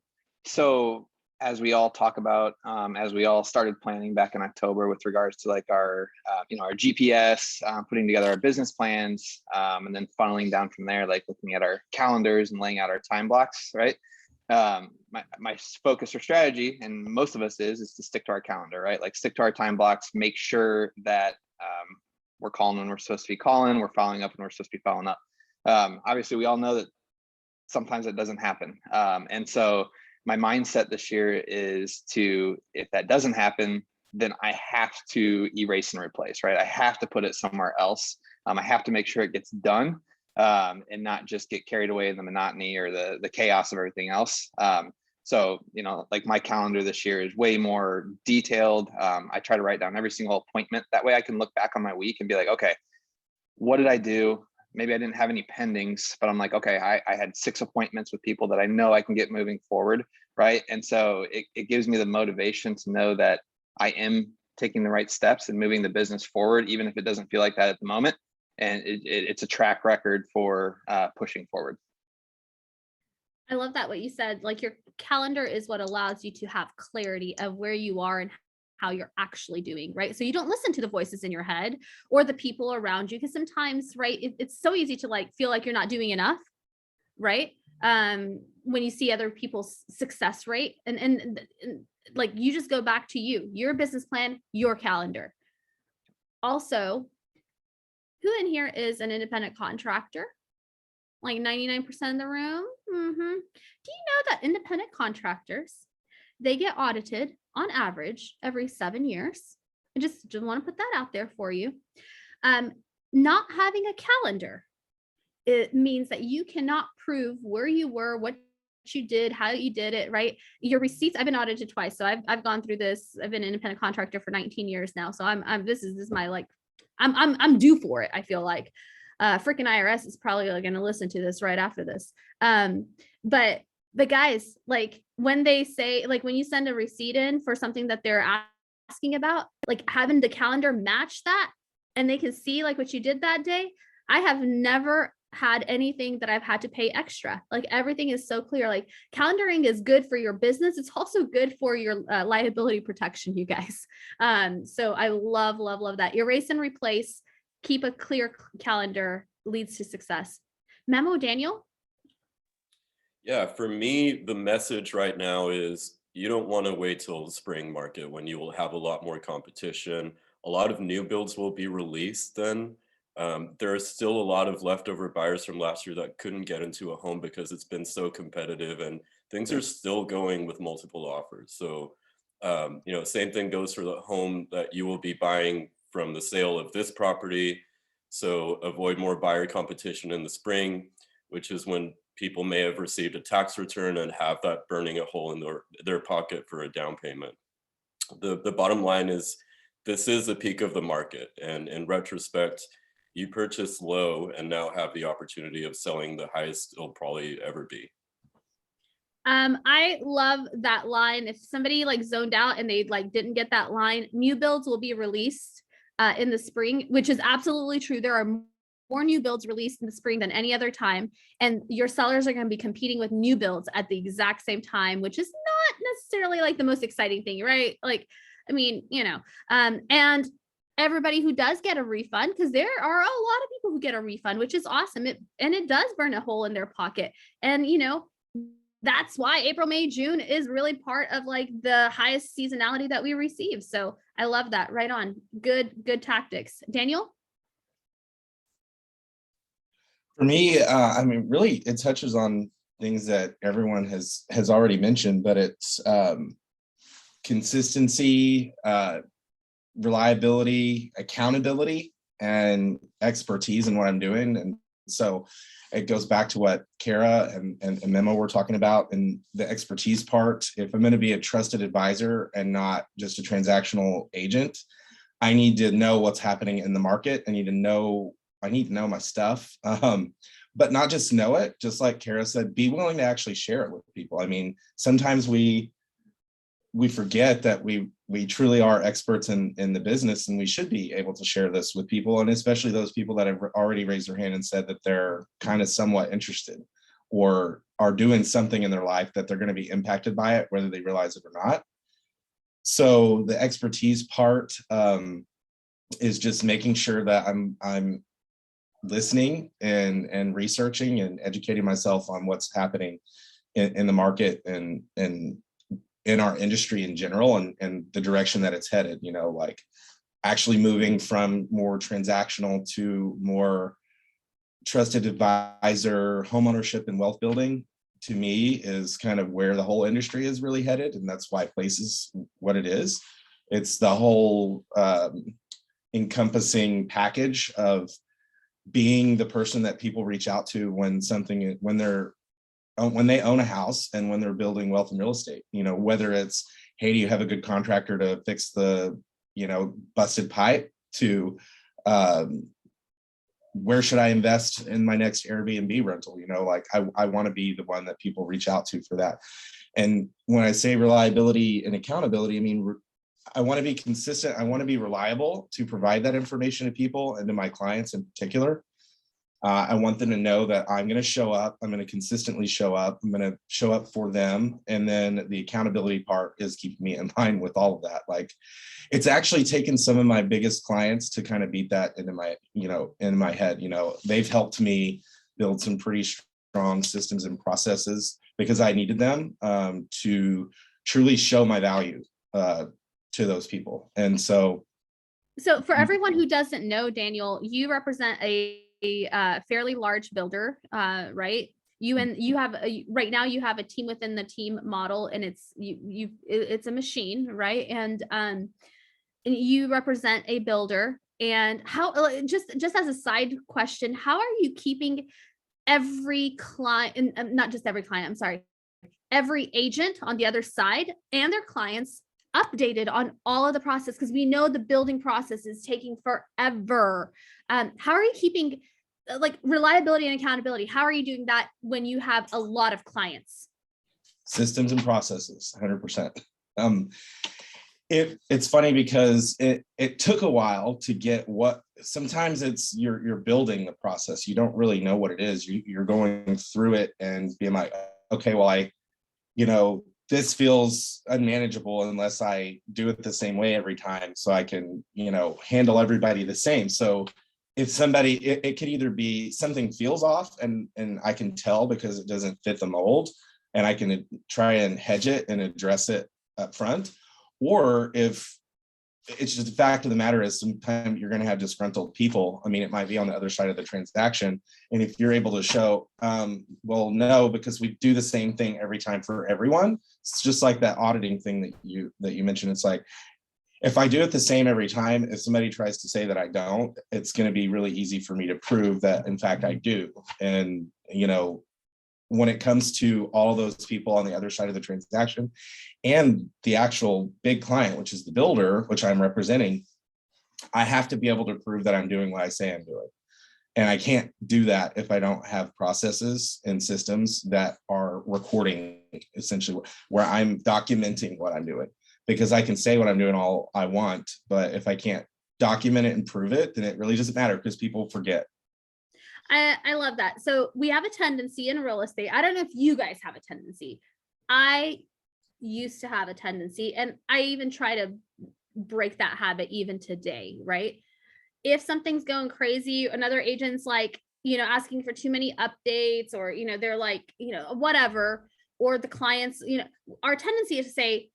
So as we all talk about, as we all started planning back in October with regards to like our, our GPS, putting together our business plans, and then funneling down from there, like looking at our calendars and laying out our time blocks, right? My focus or strategy, and most of us is to stick to our calendar, right? Like stick to our time blocks, make sure that we're calling when we're supposed to be calling, we're following up when we're supposed to be following up. Obviously, we all know that sometimes it doesn't happen. And so my mindset this year is if that doesn't happen, then I have to erase and replace, right? I have to put it somewhere else. I have to make sure it gets done. And not just get carried away in the monotony or the chaos of everything else. So, like my calendar this year is way more detailed. I try to write down every single appointment. That way I can look back on my week and be like, okay, what did I do? Maybe I didn't have any pendings, but I'm like, okay, I had 6 appointments with people that I know I can get moving forward, right? And so it gives me the motivation to know that I am taking the right steps and moving the business forward, even if it doesn't feel like that at the moment. And it's a track record for pushing forward. I love that what you said. Like your calendar is what allows you to have clarity of where you are and how you're actually doing, right? So you don't listen to the voices in your head or the people around you, because sometimes, right, it's so easy to like feel like you're not doing enough, right? When you see other people's success rate, and like you just go back to your business plan, your calendar. Also, who in here is an independent contractor? Like 99% of the room. Do you know that independent contractors, they get audited on average every 7 years? I just want to put that out there for you. Not having a calendar, it means that you cannot prove where you were, what you did, how you did it, right? Your receipts, I've been audited twice. So I've gone through this. I've been an independent contractor for 19 years now. So this is my, like, I'm due for it. I feel like freaking IRS is probably going to listen to this right after this. But guys, like when they say, like when you send a receipt in for something that they're asking about, like having the calendar match that, and they can see like what you did that day. I have never had anything that I've had to pay extra. Like everything is so clear. Like calendaring is good for your business. It's also good for your liability protection, you guys. So I love that. Erase and replace. Keep a clear calendar leads to success. Memo, Daniel? Yeah, for me, the message right now is you don't want to wait till the spring market when you will have a lot more competition. A lot of new builds will be released then. There are still a lot of leftover buyers from last year that couldn't get into a home because it's been so competitive, and things are still going with multiple offers. So, same thing goes for the home that you will be buying from the sale of this property. So avoid more buyer competition in the spring, which is when people may have received a tax return and have that burning a hole in their pocket for a down payment. The bottom line is this is a peak of the market, and in retrospect, you purchased low and now have the opportunity of selling the highest it'll probably ever be. I love that line. If somebody like zoned out and they like didn't get that line, new builds will be released in the spring, which is absolutely true. There are more new builds released in the spring than any other time, and your sellers are going to be competing with new builds at the exact same time, which is not necessarily like the most exciting thing, right? Like, I mean, and everybody who does get a refund, because there are a lot of people who get a refund, which is awesome. It does burn a hole in their pocket, and that's why April, May, June is really part of like the highest seasonality that we receive. So I love that. Right on. Good tactics. Daniel? For me, really it touches on things that everyone has already mentioned, but it's consistency, reliability, accountability, and expertise in what I'm doing. And so it goes back to what Kara and Memo were talking about, and the expertise part. If I'm going to be a trusted advisor and not just a transactional agent, I need to know what's happening in the market. I need to know my stuff, but not just know it. Just like Kara said, be willing to actually share it with people. I mean, sometimes we forget that we truly are experts in the business, and we should be able to share this with people, and especially those people that have already raised their hand and said that they're kind of somewhat interested or are doing something in their life that they're going to be impacted by it, whether they realize it or not. So the expertise part is just making sure that I'm listening and researching and educating myself on what's happening in the market and in our industry in general, and the direction that it's headed, like actually moving from more transactional to more trusted advisor, homeownership and wealth building, to me is kind of where the whole industry is really headed. And that's why Place is what it is. It's the whole encompassing package of being the person that people reach out to when they own a house and when they're building wealth and real estate, whether it's, hey, do you have a good contractor to fix the, busted pipe, to where should I invest in my next Airbnb rental? I want to be the one that people reach out to for that. And when I say reliability and accountability, I mean, I want to be consistent. I want to be reliable to provide that information to people and to my clients in particular. I want them to know that I'm going to show up. I'm going to consistently show up. I'm going to show up for them. And then the accountability part is keeping me in line with all of that. Like, it's actually taken some of my biggest clients to kind of beat that into my, in my head. They've helped me build some pretty strong systems and processes because I needed them to truly show my value to those people. And so for everyone who doesn't know, Daniel, you represent a fairly large builder, right? You have right now you have a team within the team model, and it's a machine, right? And you represent a builder. And how, just as a side question, how are you keeping every client, and not just every client, I'm sorry, every agent on the other side and their clients updated on all of the process? Because we know the building process is taking forever. How are you keeping like reliability and accountability? How are you doing that when you have a lot of clients? Systems and processes, 100%. It's funny because it took a while to get what, sometimes it's you're building the process. You don't really know what it is. You're going through it and being like, okay, well, this feels unmanageable unless I do it the same way every time, so I can, handle everybody the same. So if somebody, it could either be something feels off and I can tell because it doesn't fit the mold, and I can try and hedge it and address it up front. Or if it's just the fact of the matter is sometimes you're going to have disgruntled people. I mean, it might be on the other side of the transaction. And if you're able to show, well, no, because we do the same thing every time for everyone. It's just like that auditing thing that you mentioned. It's like, if I do it the same every time, if somebody tries to say that I don't, it's going to be really easy for me to prove that in fact I do. And, you know, when it comes to all those people on the other side of the transaction and the actual big client, which is the builder, which I'm representing, I have to be able to prove that I'm doing what I say I'm doing. And I can't do that if I don't have processes and systems that are recording, essentially, where I'm documenting what I'm doing. Because I can say what I'm doing all I want, but if I can't document it and prove it, then it really doesn't matter because people forget. I love that. So we have a tendency in real estate. I don't know if you guys have a tendency. I used to have a tendency, and I even try to break that habit even today, right? If something's going crazy, another agent's like, you know, asking for too many updates, or, you know, they're like, you know, whatever, or the clients, you know, our tendency is to say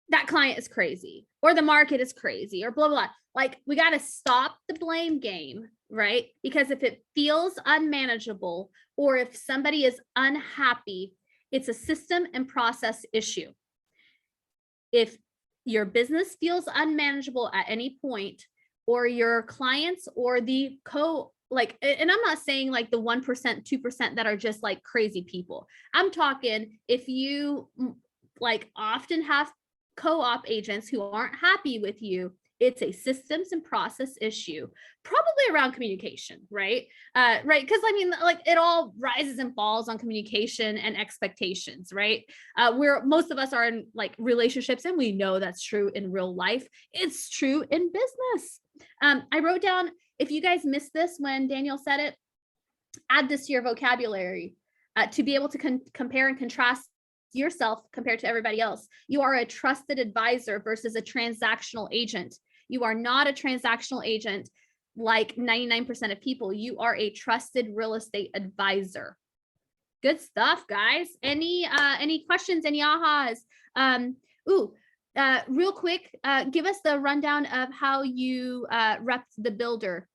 that client is crazy, or the market is crazy, or blah, blah, blah. Like, we got to stop the blame game, right? Because if it feels unmanageable, or if somebody is unhappy, it's a system and process issue. If your business feels unmanageable at any point, or your clients or the like, and I'm not saying like the 1%, 2% that are just like crazy people. I'm talking if you like often have co-op agents who aren't happy with you, it's a systems and process issue, probably around communication, right? Right, because I mean, like, it all rises and falls on communication and expectations, right? Where most of us are in like relationships, and we know that's true in real life. It's true in business. I wrote down, if you guys missed this when Daniel said it, add this to your vocabulary to be able to compare and contrast yourself compared to everybody else. You are a trusted advisor versus a transactional agent. You are not a transactional agent like 99% of people. You are a trusted real estate advisor. Good stuff, guys. Any questions, any ahas? Real quick, give us the rundown of how you repped the builder.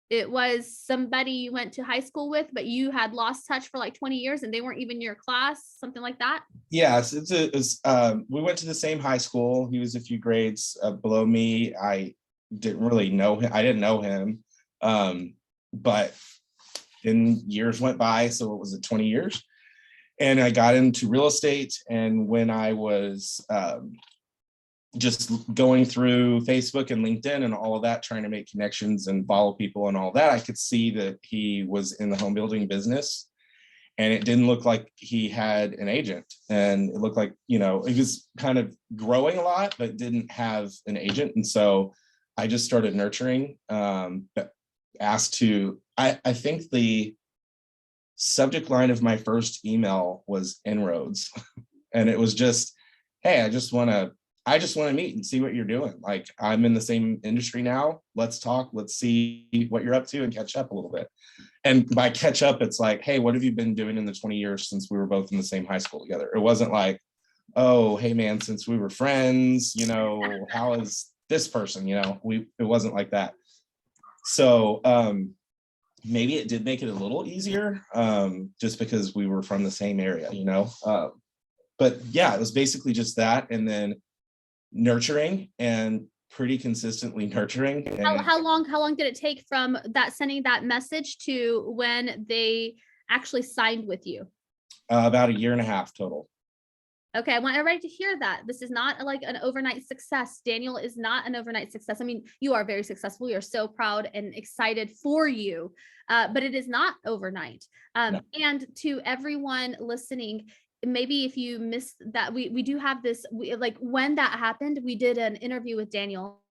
It was somebody you went to high school with, but you had lost touch for like 20 years and they weren't even your class, something like that? Yes, we went to the same high school. He was a few grades below me. I didn't really know him. I didn't know him. But then years went by, so it was 20 years. And I got into real estate. And when I was just going through Facebook and LinkedIn and all of that, trying to make connections and follow people and all that, I could see that he was in the home building business, and it didn't look like he had an agent. And it looked like, you know, he was kind of growing a lot, but didn't have an agent. And so I just started nurturing, asked to, I think the subject line of my first email was inroads. And it was just, hey, I just want to meet and see what you're doing. Like, I'm in the same industry now. Let's talk. Let's see what you're up to and catch up a little bit. And by catch up, it's like, hey, what have you been doing in the 20 years since we were both in the same high school together? It wasn't like, oh, hey man, since we were friends, you know, how is this person? You know, it wasn't like that. So maybe it did make it a little easier, just because we were from the same area, you know. But yeah, it was basically just that, and then nurturing, and pretty consistently nurturing. And How long did it take from that sending that message to when they actually signed with you? About 1.5 years total. Okay, I want everybody to hear that. This is not like an overnight success. Daniel is not an overnight success. I mean, you are very successful. We are so proud and excited for you, but it is not overnight. No. And to everyone listening, maybe if you missed that, we do have this, like when that happened, we did an interview with Daniel.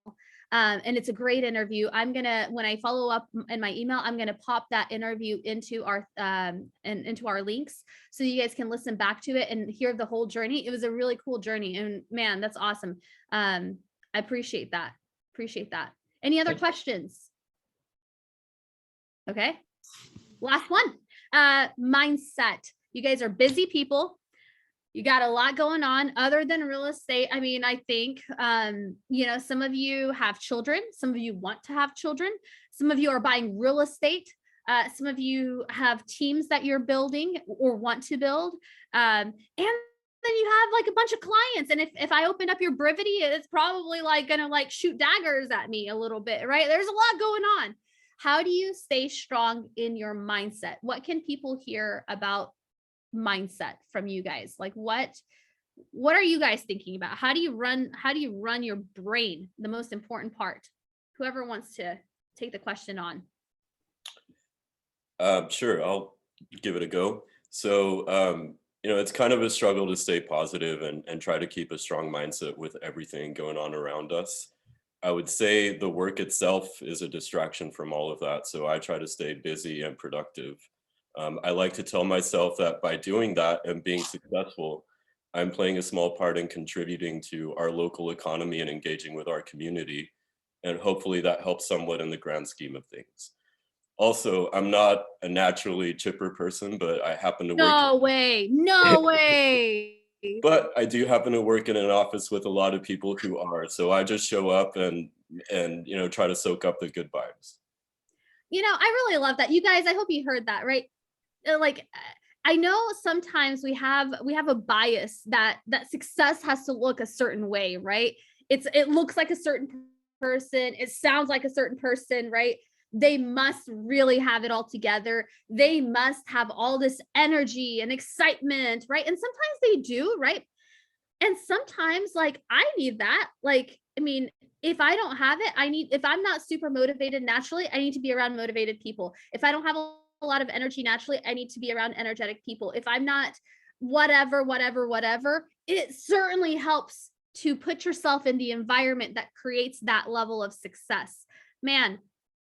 And it's a great interview. When I follow up in my email, I'm gonna pop that interview into our into our links, so you guys can listen back to it and hear the whole journey. It was a really cool journey, and man, that's awesome. I appreciate that. Any other questions? Okay, last one. Mindset. You guys are busy people. You got a lot going on other than real estate. I mean, I think, you know, some of you have children, some of you want to have children, some of you are buying real estate. Some of you have teams that you're building or want to build. And then you have like a bunch of clients. And if I open up your brevity, it's probably like gonna like shoot daggers at me a little bit, right? There's a lot going on. How do you stay strong in your mindset? What can people hear about mindset from you guys? Like what are you guys thinking about? How do you run your brain? The most important part. Whoever wants to take the question on. Sure, I'll give it a go. So, you know, it's kind of a struggle to stay positive and try to keep a strong mindset with everything going on around us. I would say the work itself is a distraction from all of that. So I try to stay busy and productive. I like to tell myself that by doing that and being successful, I'm playing a small part in contributing to our local economy and engaging with our community. And hopefully that helps somewhat in the grand scheme of things. Also, I'm not a naturally chipper person, but I happen to work. No way. No way. But I do happen to work in an office with a lot of people who are. So I just show up and you know, try to soak up the good vibes. You know, I really love that. You guys, I hope you heard that, right? Like I know sometimes we have a bias that success has to look a certain way, right? It looks like a certain person, it sounds like a certain person, right? They must really have it all together. They must have all this energy and excitement, right? And sometimes they do, right? And sometimes like I need that. Like, I mean, if I don't have it, if I'm not super motivated naturally, I need to be around motivated people. If I don't have a lot of energy naturally, I need to be around energetic people. If I'm not whatever, it certainly helps to put yourself in the environment that creates that level of success. Man,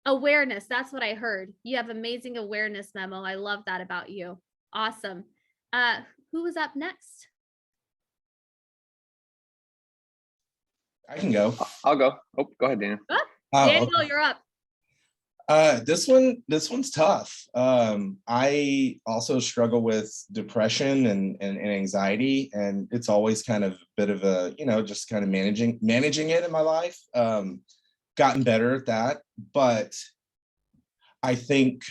awareness, that's what I heard. You have amazing awareness, Memo. I love that about you. Awesome. Who was up next? I can go. I'll go. Oh, go ahead, Daniel. Daniel, Okay. you're up. This one's tough. I also struggle with depression and anxiety, and it's always kind of a bit of a, you know, just kind of managing it in my life. Gotten better at that, but I think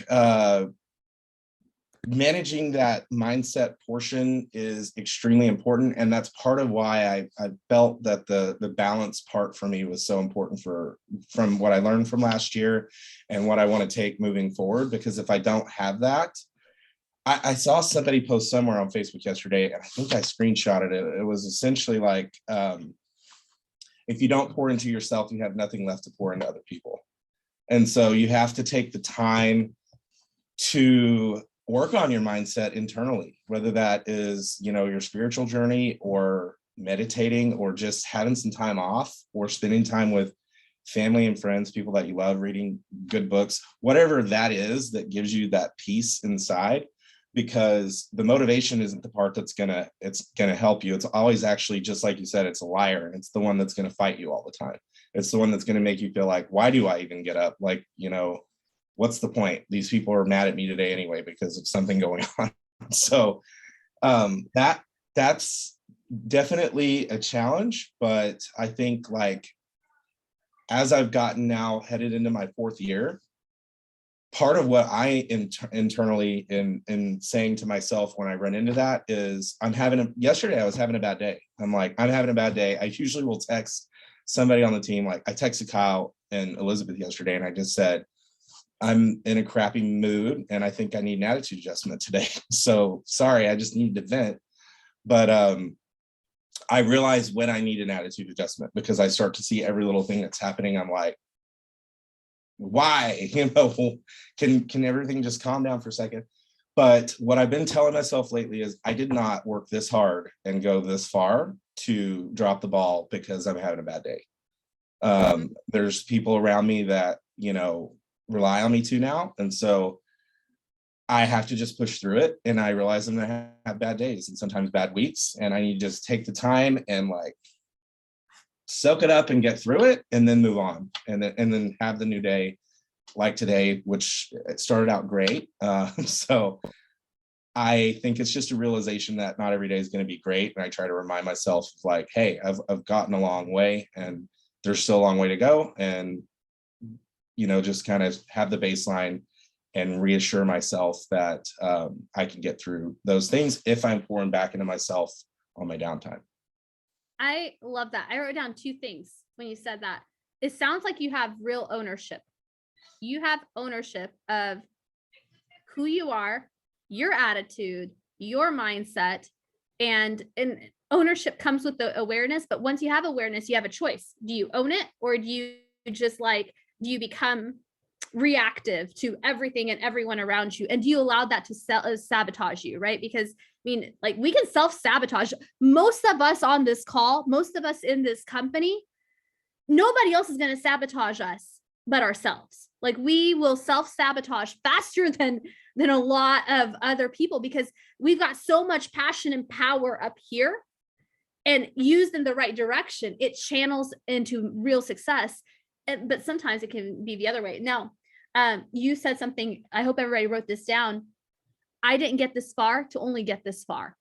managing that mindset portion is extremely important, and that's part of why I felt that the balance part for me was so important from what I learned from last year and what I want to take moving forward. Because if I don't have that, I saw somebody post somewhere on Facebook yesterday, and I think I screenshotted it. It was essentially like, if you don't pour into yourself, you have nothing left to pour into other people. And so you have to take the time to work on your mindset internally, whether that is, you know, your spiritual journey or meditating or just having some time off or spending time with family and friends, people that you love, reading good books, whatever that is that gives you that peace inside. Because the motivation isn't the part it's gonna help you. It's always, actually, just like you said, it's a liar, and it's the one that's gonna fight you all the time. It's the one that's gonna make you feel like, why do I even get up? Like, you know, what's the point? These people are mad at me today anyway because of something going on. So that's definitely a challenge. But I think, like, as I've gotten now headed into my 4th year, part of what I internally am saying to myself when I run into that is, yesterday I was having a bad day. I'm like, I'm having a bad day. I usually will text somebody on the team. Like, I texted Kyle and Elizabeth yesterday, and I just said, I'm in a crappy mood and I think I need an attitude adjustment today. So sorry, I just needed to vent. But I realize when I need an attitude adjustment, because I start to see every little thing that's happening. I'm like, why? You know, can everything just calm down for a second? But what I've been telling myself lately is, I did not work this hard and go this far to drop the ball because I'm having a bad day. There's people around me that, you know, rely on me to now. And so I have to just push through it. And I realize I'm gonna have bad days and sometimes bad weeks. And I need to just take the time and like soak it up and get through it and then move on. And then have the new day like today, which it started out great. So I think it's just a realization that not every day is going to be great. And I try to remind myself like, hey, I've gotten a long way and there's still a long way to go. And, just kind of have the baseline and reassure myself that I can get through those things if I'm pouring back into myself on my downtime. I love that. I wrote down 2 things when you said that. It sounds like you have real ownership. You have ownership of who you are, your attitude, your mindset, and ownership comes with the awareness. But once you have awareness, you have a choice. Do you own it, or do you just do you become reactive to everything and everyone around you? And do you allow that to sabotage you, right? Because we can self-sabotage. Most of us on this call, most of us in this company, nobody else is going to sabotage us but ourselves. We will self-sabotage faster than a lot of other people, because we've got so much passion and power up here, and used in the right direction, it channels into real success. But sometimes it can be the other way. Now, you said something, I hope everybody wrote this down. I didn't get this far to only get this far.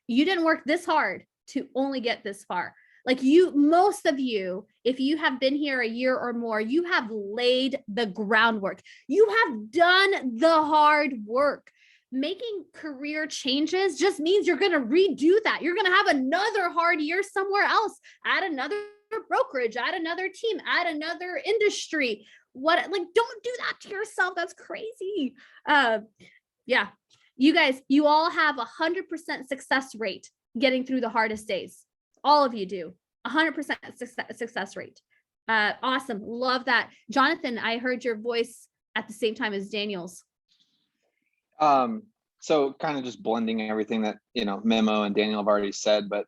You didn't work this hard to only get this far. Most of you, if you have been here a year or more, you have laid the groundwork. You have done the hard work. Making career changes just means you're going to redo that. You're going to have another hard year somewhere else, at another brokerage, at another team, at another industry. Don't do that to yourself. That's crazy. Yeah. You guys, you all have 100% success rate getting through the hardest days. All of you do. 100% success rate. Awesome. Love that. Jonathan, I heard your voice at the same time as Daniel's. So kind of just blending everything that, Memo and Daniel have already said, but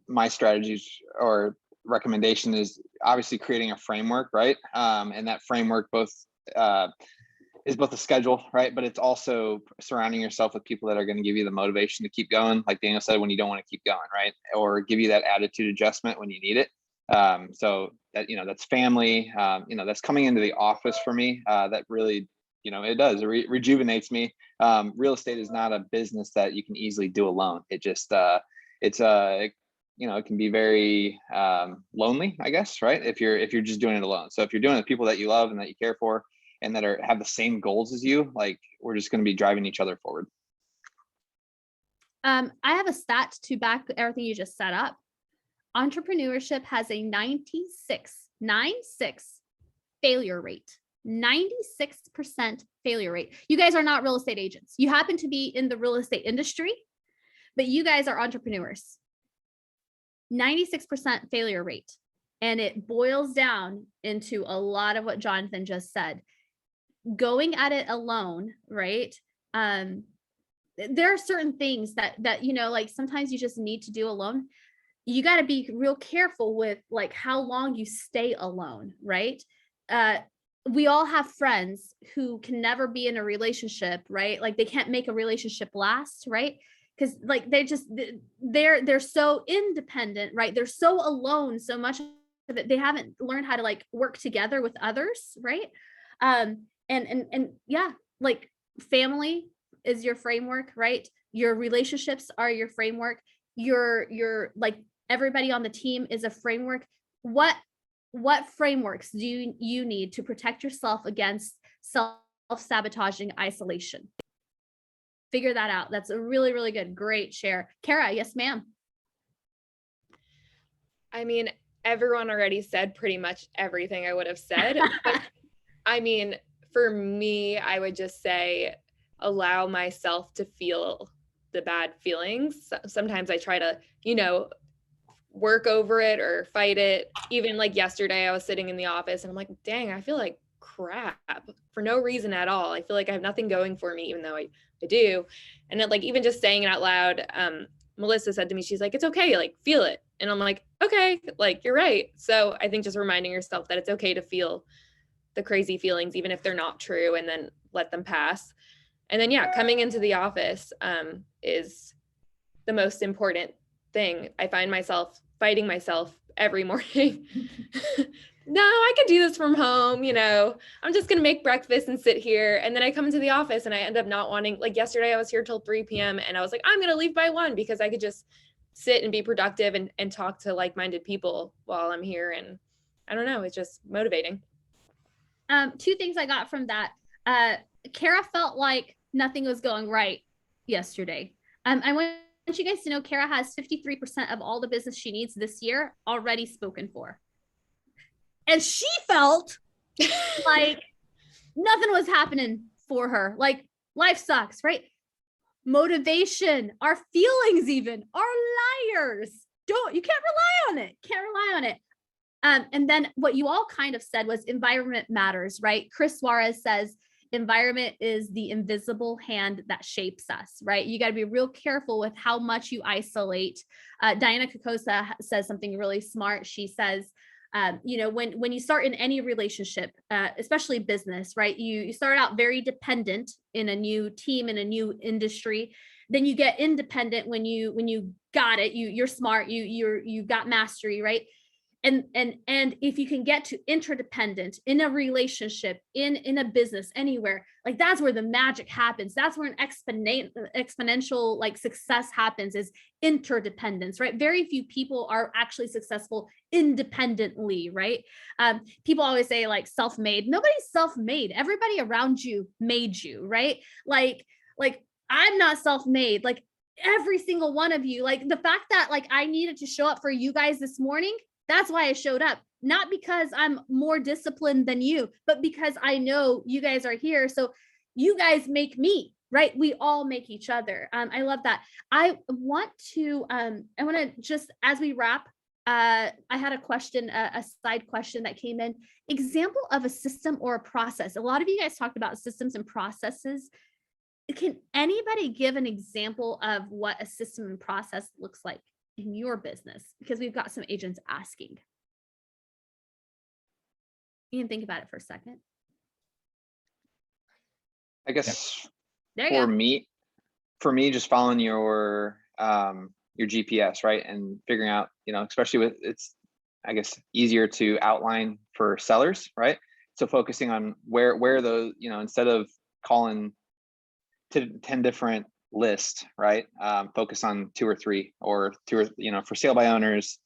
my strategies or recommendation is obviously creating a framework, right? And that framework is both a schedule, right? But it's also surrounding yourself with people that are going to give you the motivation to keep going. Like Daniel said, when you don't want to keep going, right? Or give you that attitude adjustment when you need it. So that, that's family, that's coming into the office for me. That really, it does, it rejuvenates me. Real estate is not a business that you can easily do alone. It just, it can be very lonely, I guess, right? If you're just doing it alone. So if you're doing it with people that you love and that you care for, and that have the same goals as you, we're just going to be driving each other forward. I have a stat to back everything you just set up. Entrepreneurship has a 96 failure rate. 96% failure rate. You guys are not real estate agents. You happen to be in the real estate industry, but you guys are entrepreneurs. 96% failure rate. And it boils down into a lot of what Jonathan just said. Going at it alone, right? There are certain things that sometimes you just need to do alone. You got to be real careful with how long you stay alone, right? We all have friends who can never be in a relationship, right? They can't make a relationship last, right? Because they're so independent, right? They're so alone so much that they haven't learned how to work together with others, right? And yeah, family is your framework, right? Your relationships are your framework. Your everybody on the team is a framework. What frameworks do you need to protect yourself against self-sabotaging isolation? Figure that out. That's a really, really good, great share. Kara, yes, ma'am. I mean, everyone already said pretty much everything I would have said. But I mean, for me, I would just say, allow myself to feel the bad feelings. Sometimes I try to, work over it or fight it. Even yesterday, I was sitting in the office and I'm like, dang, I feel like crap for no reason at all. I feel like I have nothing going for me, even though I do. And then even just saying it out loud, Melissa said to me, she's like, it's okay, feel it. And I'm like, okay, you're right. So I think just reminding yourself that it's okay to feel the crazy feelings, even if they're not true, and then let them pass. And then, yeah, coming into the office is the most important thing. I find myself fighting myself every morning no, I could do this from home. I'm just going to make breakfast and sit here. And then I come into the office and I end up not wanting, like yesterday, I was here till 3 p.m. and I was like, I'm going to leave by 1 because I could just sit and be productive and talk to like-minded people while I'm here. And I don't know, it's just motivating. 2 things I got from that. Kara felt like nothing was going right yesterday. I want you guys to know Kara has 53% of all the business she needs this year already spoken for. And she felt like nothing was happening for her. Like life sucks, right? Motivation, our feelings even are liars. You can't rely on it. Can't rely on it. And then what you all kind of said was environment matters, right? Chris Suarez says environment is the invisible hand that shapes us, right? You got to be real careful with how much you isolate. Diana Kokosa says something really smart. She says, when you start in any relationship, especially business, right? You start out very dependent in a new team, in a new industry. Then you get independent when you got it. You're smart. You got mastery, right? And if you can get to interdependent in a relationship, in a business, anywhere, like that's where the magic happens. That's where an exponential like success happens, is interdependence, right? Very few people are actually successful independently, right? People always say like self-made. Nobody's self-made. Everybody around you made you, right? Like I'm not self-made. Like every single one of you, like the fact that like I needed to show up for you guys this morning, that's why I showed up, not because I'm more disciplined than you, but because I know you guys are here. So you guys make me, right? We all make each other. I love that. I want to just, as we wrap, I had a question, a side question that came in. Example of a system or a process. A lot of you guys talked about systems and processes. Can anybody give an example of what a system and process looks like in your business? Because we've got some agents asking. You can think about it for a second. I guess There you go. For me, just following your GPS, right? And figuring out, especially with it's, I guess, easier to outline for sellers, right? So focusing on where those, instead of calling to 10 different lists, right? Focus on 2 or 3 or 2 or, for sale by owners,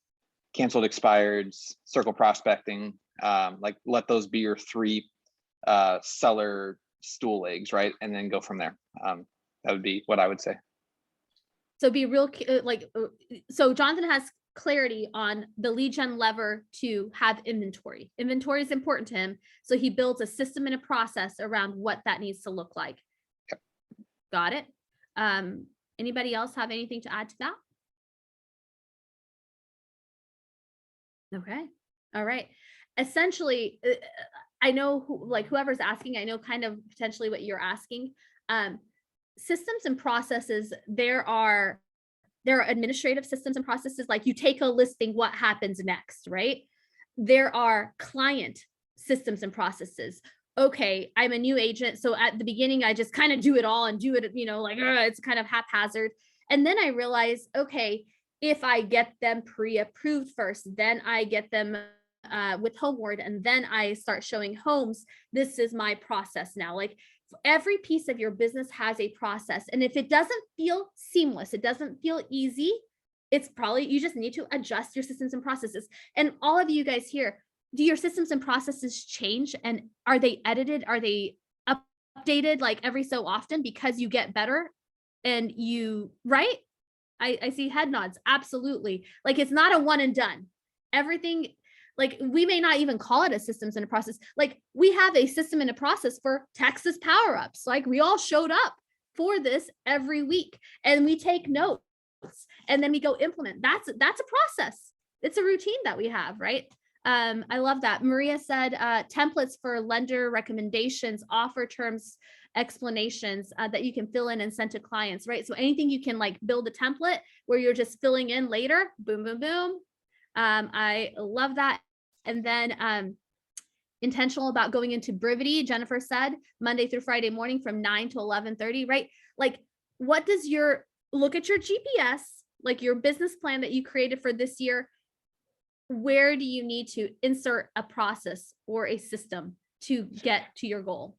canceled expireds, circle prospecting, like let those be your 3 seller stool legs, right? And then go from there. That would be what I would say. So be real, so Jonathan has clarity on the lead gen lever to have inventory. Inventory is important to him. So he builds a system and a process around what that needs to look like. Yep. Got it. Anybody else have anything to add to that? Okay. All right. Essentially, I know whoever's asking, I know kind of potentially what you're asking. Systems and processes, there are administrative systems and processes, like you take a listing, what happens next, right? There are client systems and processes. Okay, I'm a new agent, so at the beginning I just kind of do it all and do it, it's kind of haphazard. And then I realize, okay, if I get them pre-approved first, then I get them with HomeWard, and then I start showing homes. This is my process now. Like every piece of your business has a process. And if it doesn't feel seamless, it doesn't feel easy, it's probably, you just need to adjust your systems and processes. And all of you guys here, do your systems and processes change? And are they edited? Are they updated like every so often because you get better and right? I see head nods. Absolutely. Like it's not a one and done. Everything, like we may not even call it a systems and a process. Like we have a system and a process for Texas Power Ups. Like we all showed up for this every week and we take notes and then we go implement. That's a process. It's a routine that we have, right? I love that. Maria said templates for lender recommendations, offer terms, explanations that you can fill in and send to clients, right? So anything you can like build a template where you're just filling in later, boom, boom, boom. I love that. And then intentional about going into brevity. Jennifer said Monday through Friday morning from 9 to 11:30, right? Like what does look at your GPS, like your business plan that you created for this year. where do you need to insert a process or a system to get to your goal?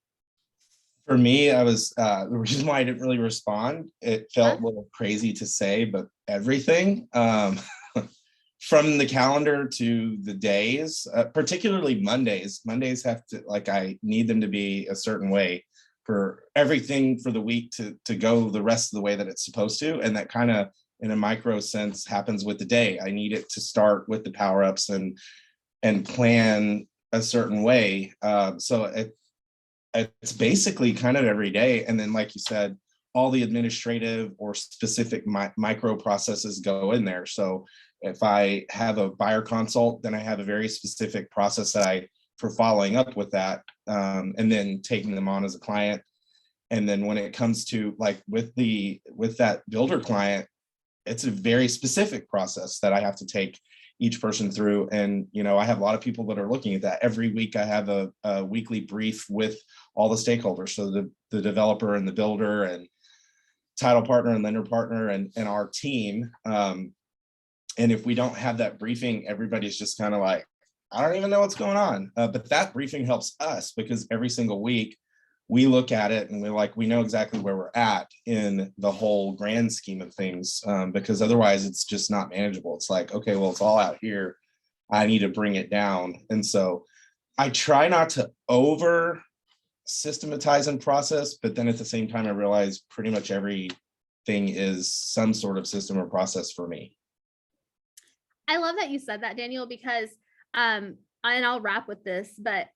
For me, I was the reason why I didn't really respond. It felt a little crazy to say, but everything from the calendar to the days, particularly Mondays. Mondays have to, like, I need them to be a certain way for everything for the week to go the rest of the way that it's supposed to, and that kind of, in a micro sense, happens with the day. I need it to start with the power ups and plan a certain way. So it's basically kind of every day. And then, like you said, all the administrative or specific micro processes go in there. So if I have a buyer consult, then I have a very specific process for following up with that, and then taking them on as a client. And then when it comes to, like, with that builder client, it's a very specific process that I have to take each person through. And, I have a lot of people that are looking at that. Every week I have a weekly brief with all the stakeholders. So the developer and the builder and title partner and lender partner and our team. And if we don't have that briefing, everybody's just kind of like, I don't even know what's going on. But that briefing helps us, because every single week we look at it and we're like, we know exactly where we're at in the whole grand scheme of things, because otherwise it's just not manageable. It's like, okay, well, it's all out here. I need to bring it down. And so I try not to over systematize and process, but then at the same time, I realize pretty much everything is some sort of system or process for me. I love that you said that, Daniel, because, and I'll wrap with this, but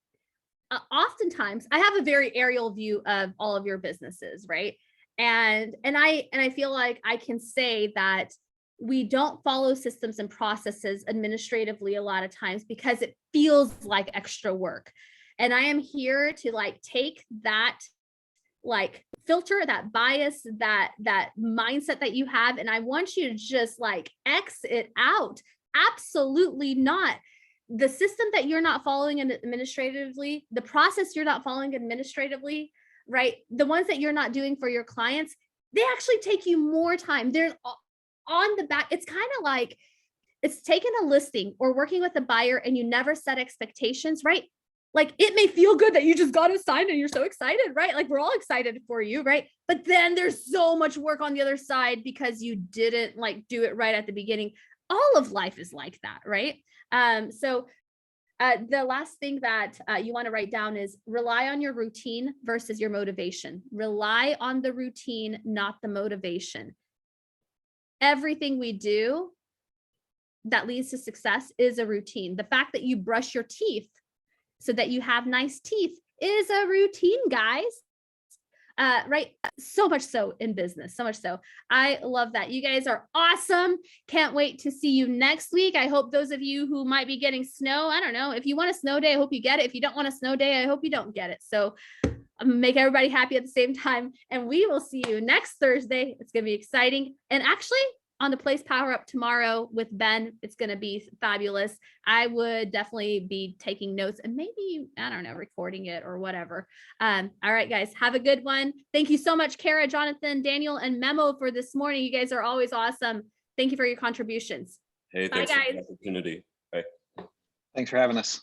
oftentimes I have a very aerial view of all of your businesses, right? And I feel like I can say that we don't follow systems and processes administratively a lot of times because it feels like extra work. And I am here to, like, take that, like, filter, that bias, that mindset that you have, and I want you to just, like, X it out. Absolutely not. The system that you're not following administratively, the process you're not following administratively, right? The ones that you're not doing for your clients, they actually take you more time. There's on the back, it's kind of like it's taking a listing or working with a buyer and you never set expectations, right? Like, it may feel good that you just got it signed and you're so excited, right? Like, we're all excited for you, right? But then there's so much work on the other side because you didn't, like, do it right at the beginning. All of life is like that, right? So the last thing that you want to write down is rely on your routine versus your motivation. Rely on the routine, not the motivation. Everything we do that leads to success is a routine. The fact that you brush your teeth so that you have nice teeth is a routine, guys. Right? So much so in business, so much so. I love that. You guys are awesome. Can't wait to see you next week. I hope those of you who might be getting snow, I don't know, if you want a snow day, I hope you get it. If you don't want a snow day, I hope you don't get it. So make everybody happy at the same time. And we will see you next Thursday. It's going to be exciting. And actually, on the Place Power Up tomorrow with Ben, it's going to be fabulous. I would definitely be taking notes and maybe, I don't know, recording it or whatever. All right, guys, have a good one. Thank you so much, Kara, Jonathan, Daniel, and Memo for this morning. You guys are always awesome. Thank you for your contributions. Hey, Bye, thanks for guys. the opportunity. Bye. Thanks for having us.